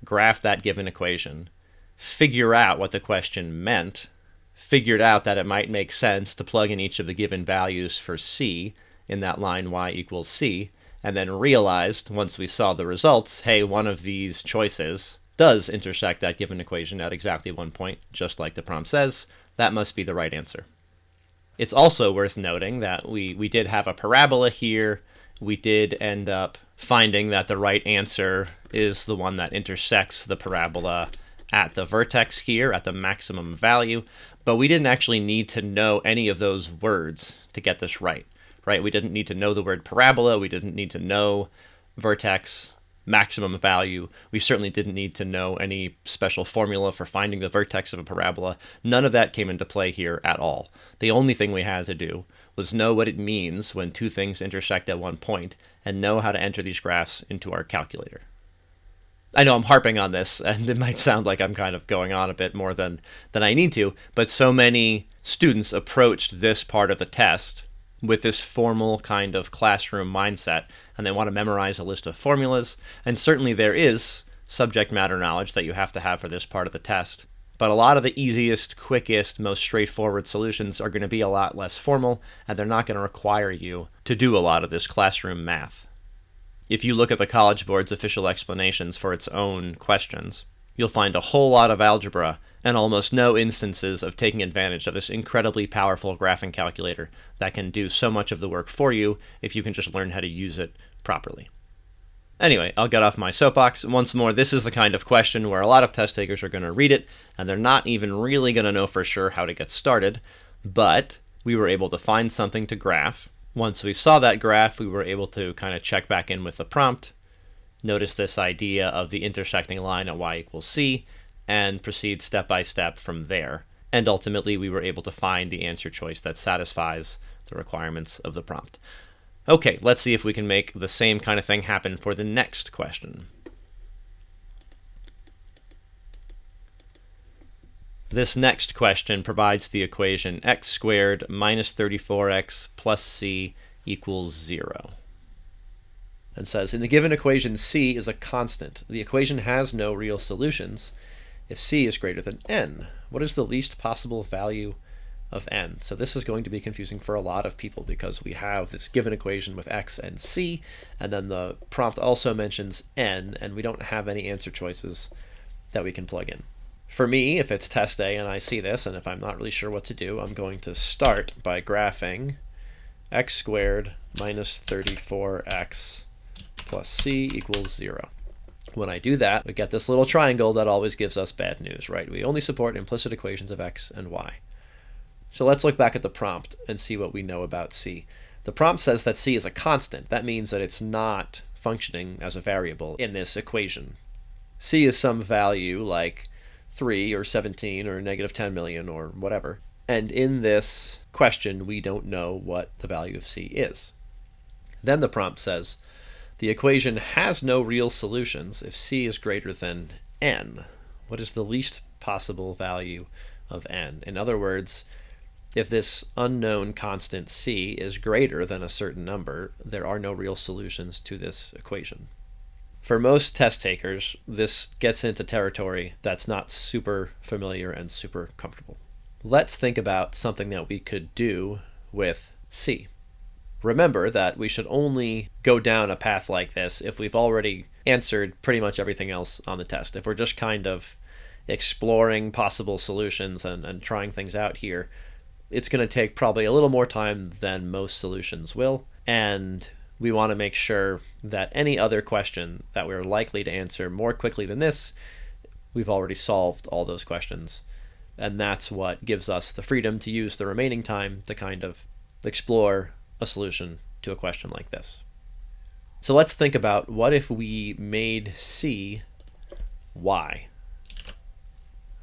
graph that given equation, figure out what the question meant, figured out that it might make sense to plug in each of the given values for c in that line y equals c, and then realized, once we saw the results, hey, one of these choices does intersect that given equation at exactly 1 point, just like the prompt says. That must be the right answer. It's also worth noting that we did have a parabola here. We did end up finding that the right answer is the one that intersects the parabola at the vertex here, at the maximum value, but we didn't actually need to know any of those words to get this right? We didn't need to know the word parabola. We didn't need to know vertex, maximum value. We certainly didn't need to know any special formula for finding the vertex of a parabola. None of that came into play here at all. The only thing we had to do was know what it means when two things intersect at 1 point and know how to enter these graphs into our calculator. I know I'm harping on this, and it might sound like I'm kind of going on a bit more than I need to, but so many students approached this part of the test with this formal kind of classroom mindset, and they want to memorize a list of formulas, and certainly there is subject matter knowledge that you have to have for this part of the test. But a lot of the easiest, quickest, most straightforward solutions are going to be a lot less formal, and they're not going to require you to do a lot of this classroom math. If you look at the College Board's official explanations for its own questions, you'll find a whole lot of algebra and almost no instances of taking advantage of this incredibly powerful graphing calculator that can do so much of the work for you if you can just learn how to use it properly. Anyway, I'll get off my soapbox. Once more, this is the kind of question where a lot of test takers are going to read it, and they're not even really going to know for sure how to get started, but we were able to find something to graph. Once we saw that graph, we were able to kind of check back in with the prompt, notice this idea of the intersecting line at y equals c, and proceed step by step from there. And ultimately, we were able to find the answer choice that satisfies the requirements of the prompt. Okay, let's see if we can make the same kind of thing happen for the next question. This next question provides the equation x squared minus 34x plus c equals 0. It says, in the given equation, c is a constant. The equation has no real solutions. If c is greater than n, what is the least possible value of n. So this is going to be confusing for a lot of people because we have this given equation with x and c, and then the prompt also mentions n, and we don't have any answer choices that we can plug in. For me, if it's test A and I see this, and if I'm not really sure what to do, I'm going to start by graphing x squared minus 34x plus c equals 0. When I do that, we get this little triangle that always gives us bad news, right? We only support implicit equations of x and y. So let's look back at the prompt and see what we know about c. The prompt says that c is a constant. That means that it's not functioning as a variable in this equation. C is some value like 3 or 17 or negative 10 million or whatever. And in this question, we don't know what the value of c is. Then the prompt says, the equation has no real solutions if c is greater than n. What is the least possible value of n? In other words, if this unknown constant c is greater than a certain number, there are no real solutions to this equation. For most test takers, this gets into territory that's not super familiar and super comfortable. Let's think about something that we could do with c. Remember that we should only go down a path like this if we've already answered pretty much everything else on the test. If we're just kind of exploring possible solutions and trying things out here, it's going to take probably a little more time than most solutions will, and we want to make sure that any other question that we're likely to answer more quickly than this, we've already solved all those questions. And that's what gives us the freedom to use the remaining time to kind of explore a solution to a question like this. So let's think about, what if we made c y?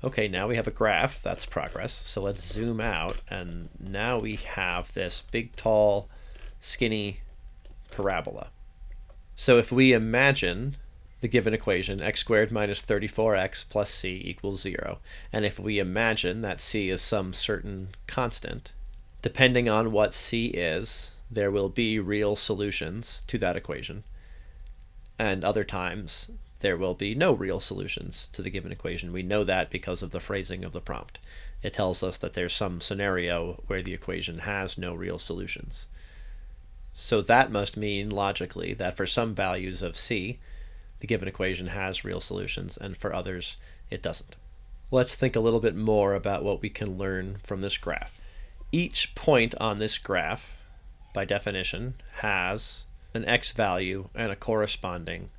Okay, now we have a graph. That's progress. So let's zoom out, and now we have this big, tall, skinny parabola. So if we imagine the given equation, x squared minus 34x plus c equals 0, and if we imagine that c is some certain constant, depending on what c is, there will be real solutions to that equation, and other times there will be no real solutions to the given equation. We know that because of the phrasing of the prompt. It tells us that there's some scenario where the equation has no real solutions. So that must mean, logically, that for some values of c, the given equation has real solutions, and for others, it doesn't. Let's think a little bit more about what we can learn from this graph. Each point on this graph, by definition, has an x value and a corresponding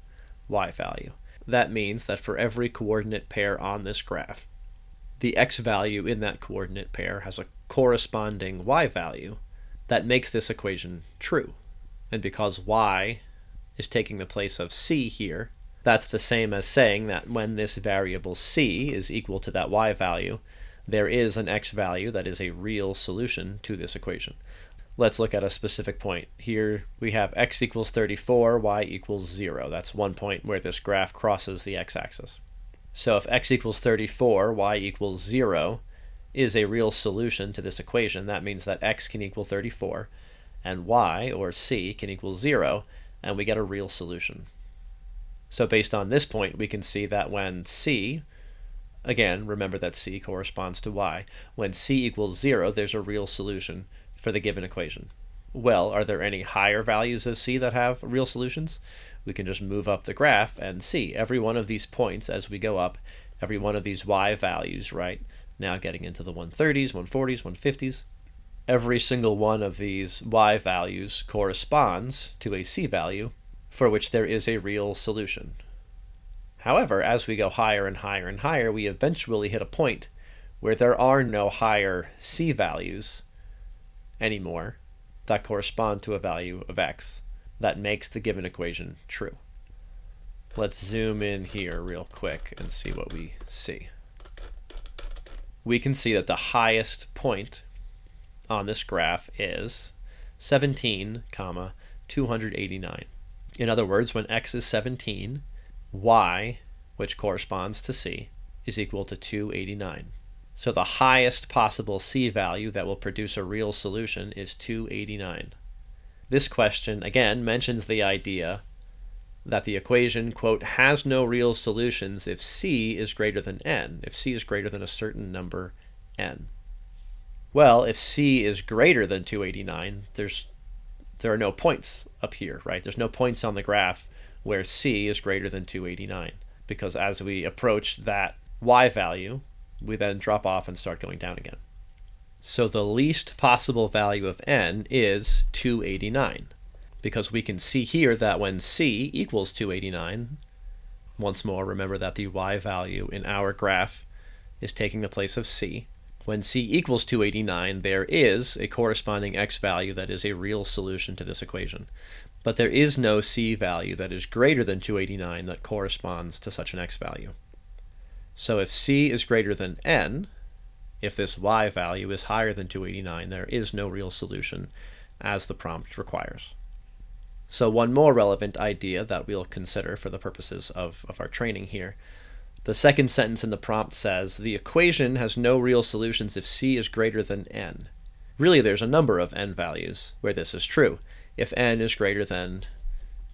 y value. That means that for every coordinate pair on this graph, the x value in that coordinate pair has a corresponding y value that makes this equation true. And because y is taking the place of c here, that's the same as saying that when this variable c is equal to that y value, there is an x value that is a real solution to this equation. Let's look at a specific point. Here we have x equals 34, y equals 0. That's one point where this graph crosses the x-axis. So if x equals 34, y equals 0 is a real solution to this equation, that means that x can equal 34, and y, or c, can equal 0, and we get a real solution. So based on this point, we can see that when c, again, remember that c corresponds to y, when c equals 0, there's a real solution for the given equation. Well, are there any higher values of c that have real solutions? We can just move up the graph and see every one of these points as we go up, every one of these y values, right? Now getting into the 130s, 140s, 150s. Every single one of these y values corresponds to a c value for which there is a real solution. However, as we go higher and higher and higher, we eventually hit a point where there are no higher c values anymore that correspond to a value of x that makes the given equation true. Let's zoom in here real quick and see what we see. We can see that the highest point on this graph is 17, 289. In other words, when x is 17, y, which corresponds to c, is equal to 289. So the highest possible c value that will produce a real solution is 289. This question, again, mentions the idea that the equation, quote, has no real solutions if c is greater than n, if c is greater than a certain number n. Well, if c is greater than 289, there are no points up here, right? There's no points on the graph where c is greater than 289, because as we approach that y value, we then drop off and start going down again. So the least possible value of n is 289, because we can see here that when c equals 289, once more, remember that the y value in our graph is taking the place of c. When c equals 289, there is a corresponding x value that is a real solution to this equation. But there is no c value that is greater than 289 that corresponds to such an x value. So if c is greater than n, if this y value is higher than 289, there is no real solution, as the prompt requires. So one more relevant idea that we'll consider for the purposes of our training here. The second sentence in the prompt says, the equation has no real solutions if c is greater than n. Really, there's a number of n values where this is true. If n is greater than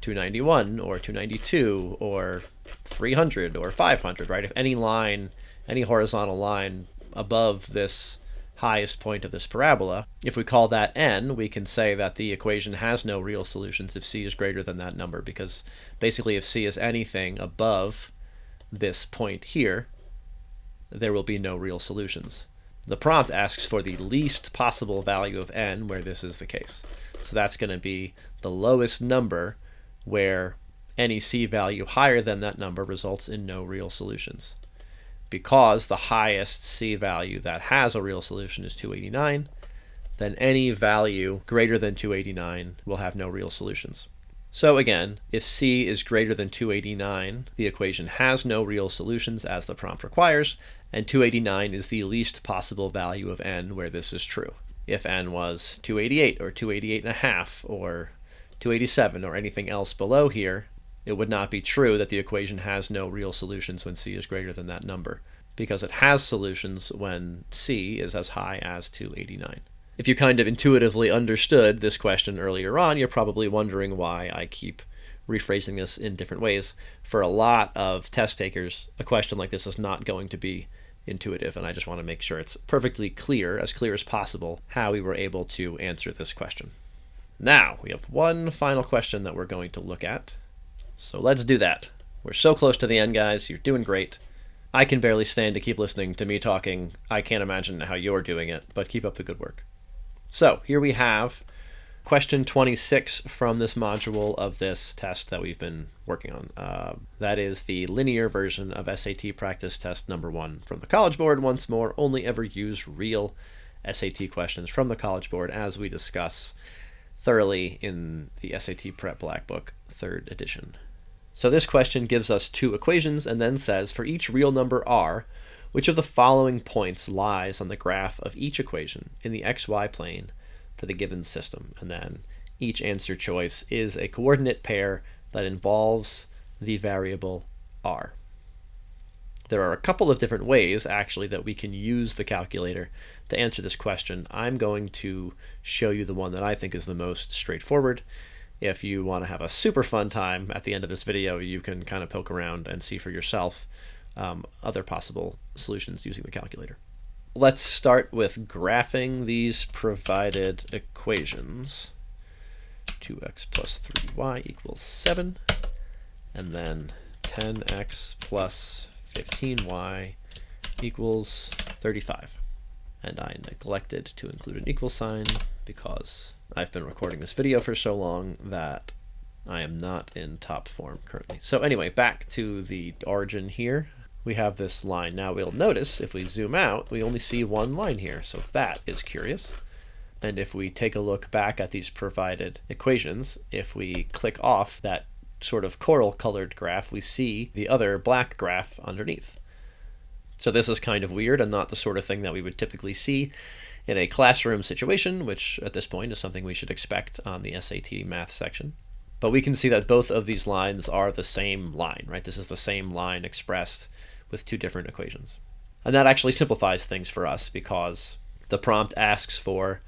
291 or 292 or 300 or 500, right? If any line, any horizontal line above this highest point of this parabola, if we call that n, we can say that the equation has no real solutions if c is greater than that number, because basically if c is anything above this point here, there will be no real solutions. The prompt asks for the least possible value of n where this is the case. So that's going to be the lowest number where any c value higher than that number results in no real solutions. Because the highest c value that has a real solution is 289, then any value greater than 289 will have no real solutions. So again, if c is greater than 289, the equation has no real solutions as the prompt requires, and 289 is the least possible value of n where this is true. If n was 288 or 288.5 or 287 or anything else below here, it would not be true that the equation has no real solutions when c is greater than that number, because it has solutions when c is as high as 289. If you kind of intuitively understood this question earlier on, you're probably wondering why I keep rephrasing this in different ways. For a lot of test takers, a question like this is not going to be intuitive, and I just want to make sure it's perfectly clear as possible, how we were able to answer this question. Now, we have one final question that we're going to look at. So let's do that. We're so close to the end, guys. You're doing great. I can barely stand to keep listening to me talking. I can't imagine how you're doing it, but keep up the good work. So here we have question 26 from this module of this test that we've been working on. That is the linear version of SAT practice test number 1 from the College Board. Once more, only ever use real SAT questions from the College Board, as we discuss thoroughly in the SAT Prep Black Book 3rd edition. So this question gives us 2 equations and then says, for each real number r, which of the following points lies on the graph of each equation in the xy plane for the given system? And then each answer choice is a coordinate pair that involves the variable r. There are a couple of different ways, actually, that we can use the calculator to answer this question. I'm going to show you the one that I think is the most straightforward. If you want to have a super fun time at the end of this video, you can kind of poke around and see for yourself other possible solutions using the calculator. Let's start with graphing these provided equations. 2x plus 3y equals 7, and then 10x plus 15y equals 35. And I neglected to include an equal sign because I've been recording this video for so long that I am not in top form currently. So anyway, back to the origin here. We have this line. Now we'll notice if we zoom out, we only see one line here. So that is curious. And if we take a look back at these provided equations, if we click off that sort of coral colored graph, we see the other black graph underneath. So this is kind of weird and not the sort of thing that we would typically see in a classroom situation, which at this point is something we should expect on the SAT math section. But we can see that both of these lines are the same line, right? This is the same line expressed with 2 different equations. And that actually simplifies things for us because the prompt asks for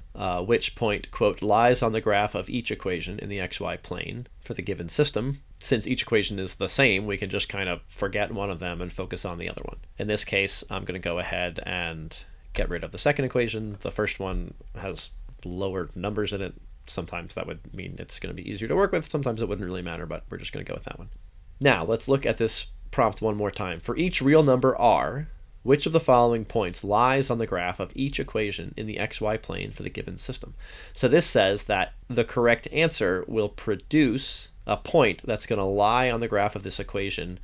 which point, quote, lies on the graph of each equation in the xy plane for the given system. Since each equation is the same, we can just kind of forget one of them and focus on the other one. In this case, I'm going to go ahead and get rid of the second equation. The first one has lower numbers in it. Sometimes that would mean it's going to be easier to work with. Sometimes it wouldn't really matter, but we're just going to go with that one. Now, let's look at this prompt one more time. For each real number r, which of the following points lies on the graph of each equation in the xy plane for the given system? So this says that the correct answer will produce a point that's going to lie on the graph of this equation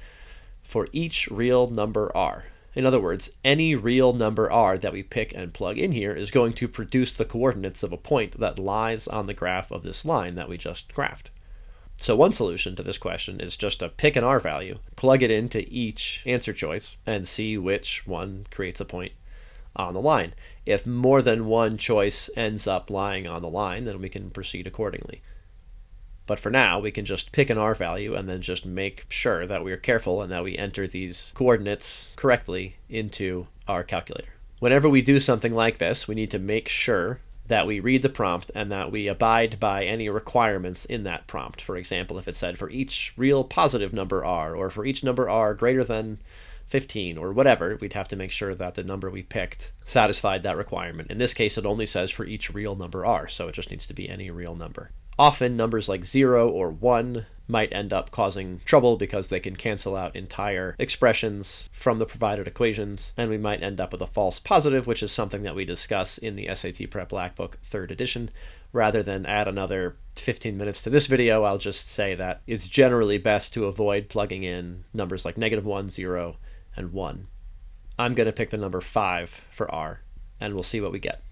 for each real number r. In other words, any real number r that we pick and plug in here is going to produce the coordinates of a point that lies on the graph of this line that we just graphed. So one solution to this question is just to pick an r value, plug it into each answer choice, and see which one creates a point on the line. If more than one choice ends up lying on the line, then we can proceed accordingly. But for now, we can just pick an r value and then just make sure that we're careful and that we enter these coordinates correctly into our calculator. Whenever we do something like this, we need to make sure that we read the prompt and that we abide by any requirements in that prompt. For example, if it said for each real positive number r, or for each number r greater than 15, or whatever, we'd have to make sure that the number we picked satisfied that requirement. In this case, it only says for each real number r, so it just needs to be any real number. Often numbers like 0 or 1 might end up causing trouble because they can cancel out entire expressions from the provided equations, and we might end up with a false positive, which is something that we discuss in the SAT Prep Black Book 3rd edition. Rather than add another 15 minutes to this video, I'll just say that it's generally best to avoid plugging in numbers like -1, 0, and 1. I'm going to pick the number 5 for r, and we'll see what we get.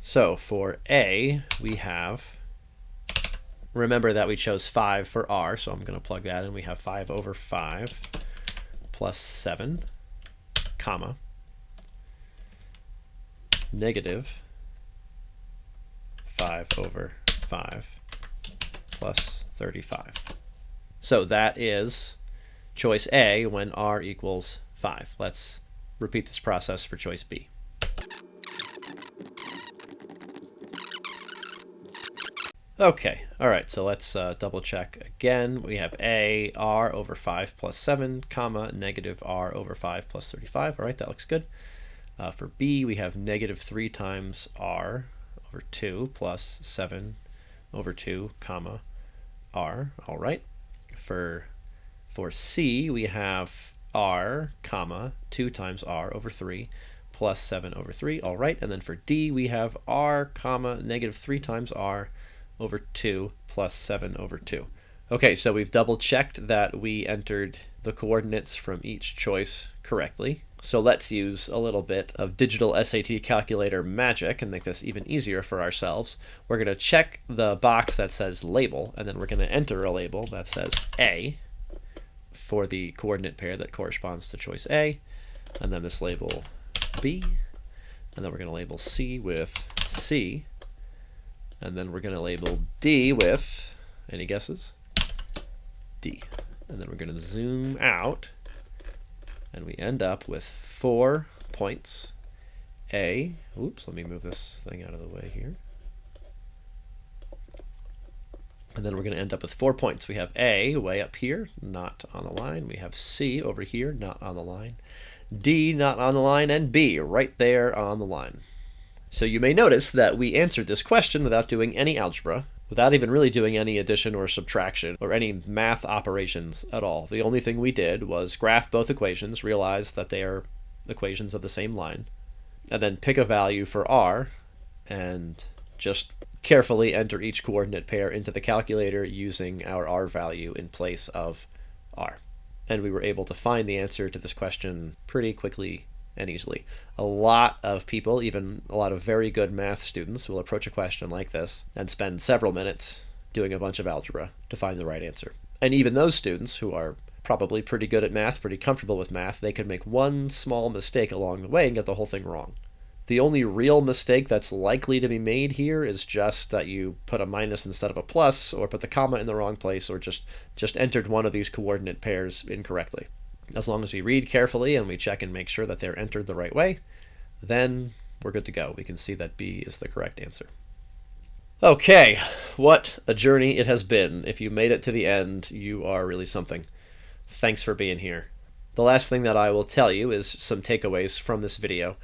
So for A, we have, remember that we chose 5 for r, so I'm going to plug that in. We have 5 over 5 plus 7, comma, negative 5 over 5 plus 35. So that is choice A when r equals 5. Let's repeat this process for choice B. Okay, all right, so let's double check again. We have A, r over 5 plus 7, comma, negative r over 5 plus 35. All right, that looks good. For B, we have negative 3 times r over 2 plus 7 over 2, comma, r. All right. For C, we have r, comma, 2 times r over 3 plus 7 over 3. All right, and then for D, we have r, comma, negative 3 times r over 2 plus 7 over 2. Okay, so we've double checked that we entered the coordinates from each choice correctly. So let's use a little bit of digital SAT calculator magic and make this even easier for ourselves. We're going to check the box that says label, and then we're going to enter a label that says A for the coordinate pair that corresponds to choice A, and then this label B, and then we're going to label C with C, and then we're going to label D with, any guesses? D. And then we're going to zoom out, and we end up with 4 points. A, oops, let me move this thing out of the way here. And then we're going to end up with 4 points. We have A way up here, not on the line. We have C over here, not on the line. D, not on the line, and B, right there on the line. So you may notice that we answered this question without doing any algebra, without even really doing any addition or subtraction or any math operations at all. The only thing we did was graph both equations, realize that they are equations of the same line, and then pick a value for r, and just carefully enter each coordinate pair into the calculator using our r value in place of r. And we were able to find the answer to this question pretty quickly and easily. A lot of people, even a lot of very good math students, will approach a question like this and spend several minutes doing a bunch of algebra to find the right answer. And even those students who are probably pretty good at math, pretty comfortable with math, they could make one small mistake along the way and get the whole thing wrong. The only real mistake that's likely to be made here is just that you put a minus instead of a plus, or put the comma in the wrong place, or just entered one of these coordinate pairs incorrectly. As long as we read carefully and we check and make sure that they're entered the right way, then we're good to go. We can see that B is the correct answer. Okay, what a journey it has been. If you made it to the end, you are really something. Thanks for being here. The last thing that I will tell you is some takeaways from this video.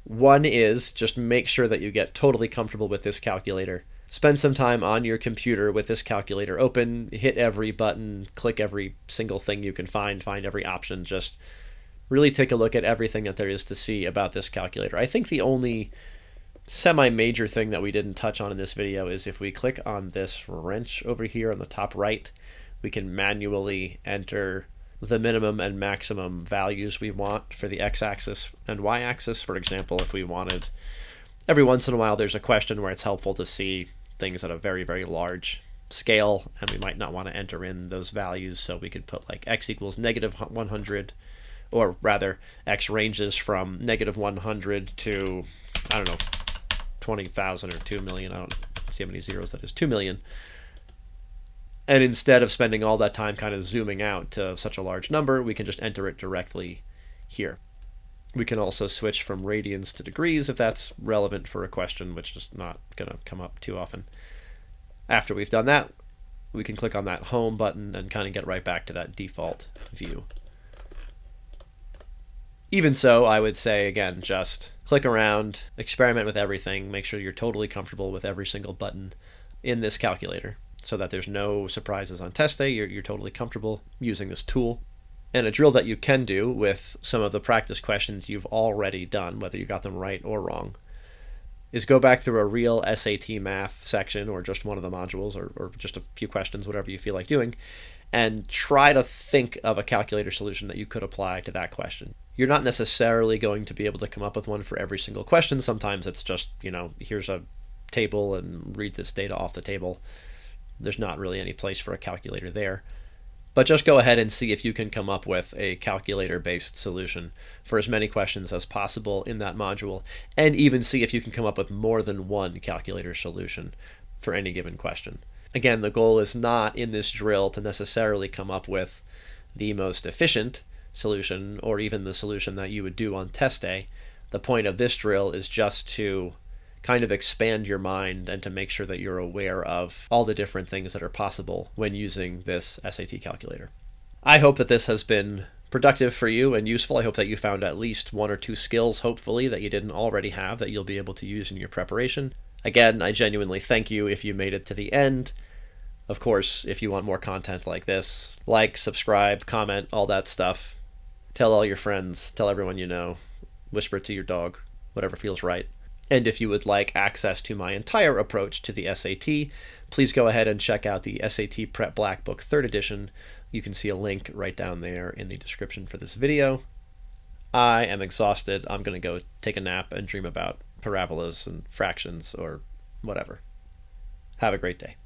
One is just make sure that you get totally comfortable with this calculator. Spend some time on your computer with this calculator open, hit every button, click every single thing you can find every option, just really take a look at everything that there is to see about this calculator. I think the only semi-major thing that we didn't touch on in this video is if we click on this wrench over here on the top right, we can manually enter the minimum and maximum values we want for the x-axis and y-axis. For example, if we wanted, every once in a while there's a question where it's helpful to see things at a very, very large scale, and we might not want to enter in those values, so we could put like x equals negative 100, or rather x ranges from negative 100 to, I don't know, 20,000 or 2 million. I don't see how many zeros that is, 2 million. And instead of spending all that time kind of zooming out to such a large number, we can just enter it directly here. We can also switch from radians to degrees if that's relevant for a question, which is not going to come up too often. After we've done that, we can click on that home button and kind of get right back to that default view. Even so, I would say, again, just click around, experiment with everything, make sure you're totally comfortable with every single button in this calculator so that there's no surprises on test day. You're totally comfortable using this tool. And a drill that you can do with some of the practice questions you've already done, whether you got them right or wrong, is go back through a real SAT math section or just one of the modules or just a few questions, whatever you feel like doing, and try to think of a calculator solution that you could apply to that question. You're not necessarily going to be able to come up with one for every single question. Sometimes it's just, here's a table and read this data off the table. There's not really any place for a calculator there. But just go ahead and see if you can come up with a calculator-based solution for as many questions as possible in that module, and even see if you can come up with more than one calculator solution for any given question. Again, the goal is not in this drill to necessarily come up with the most efficient solution or even the solution that you would do on test day. The point of this drill is just to kind of expand your mind and to make sure that you're aware of all the different things that are possible when using this SAT calculator. I hope that this has been productive for you and useful. I hope that you found at least one or two skills, hopefully, that you didn't already have that you'll be able to use in your preparation. Again, I genuinely thank you if you made it to the end. Of course, if you want more content like this, like, subscribe, comment, all that stuff. Tell all your friends, tell everyone you know, whisper it to your dog, whatever feels right. And if you would like access to my entire approach to the SAT, please go ahead and check out the SAT Prep Black Book 3rd edition. You can see a link right down there in the description for this video. I am exhausted. I'm going to go take a nap and dream about parabolas and fractions or whatever. Have a great day.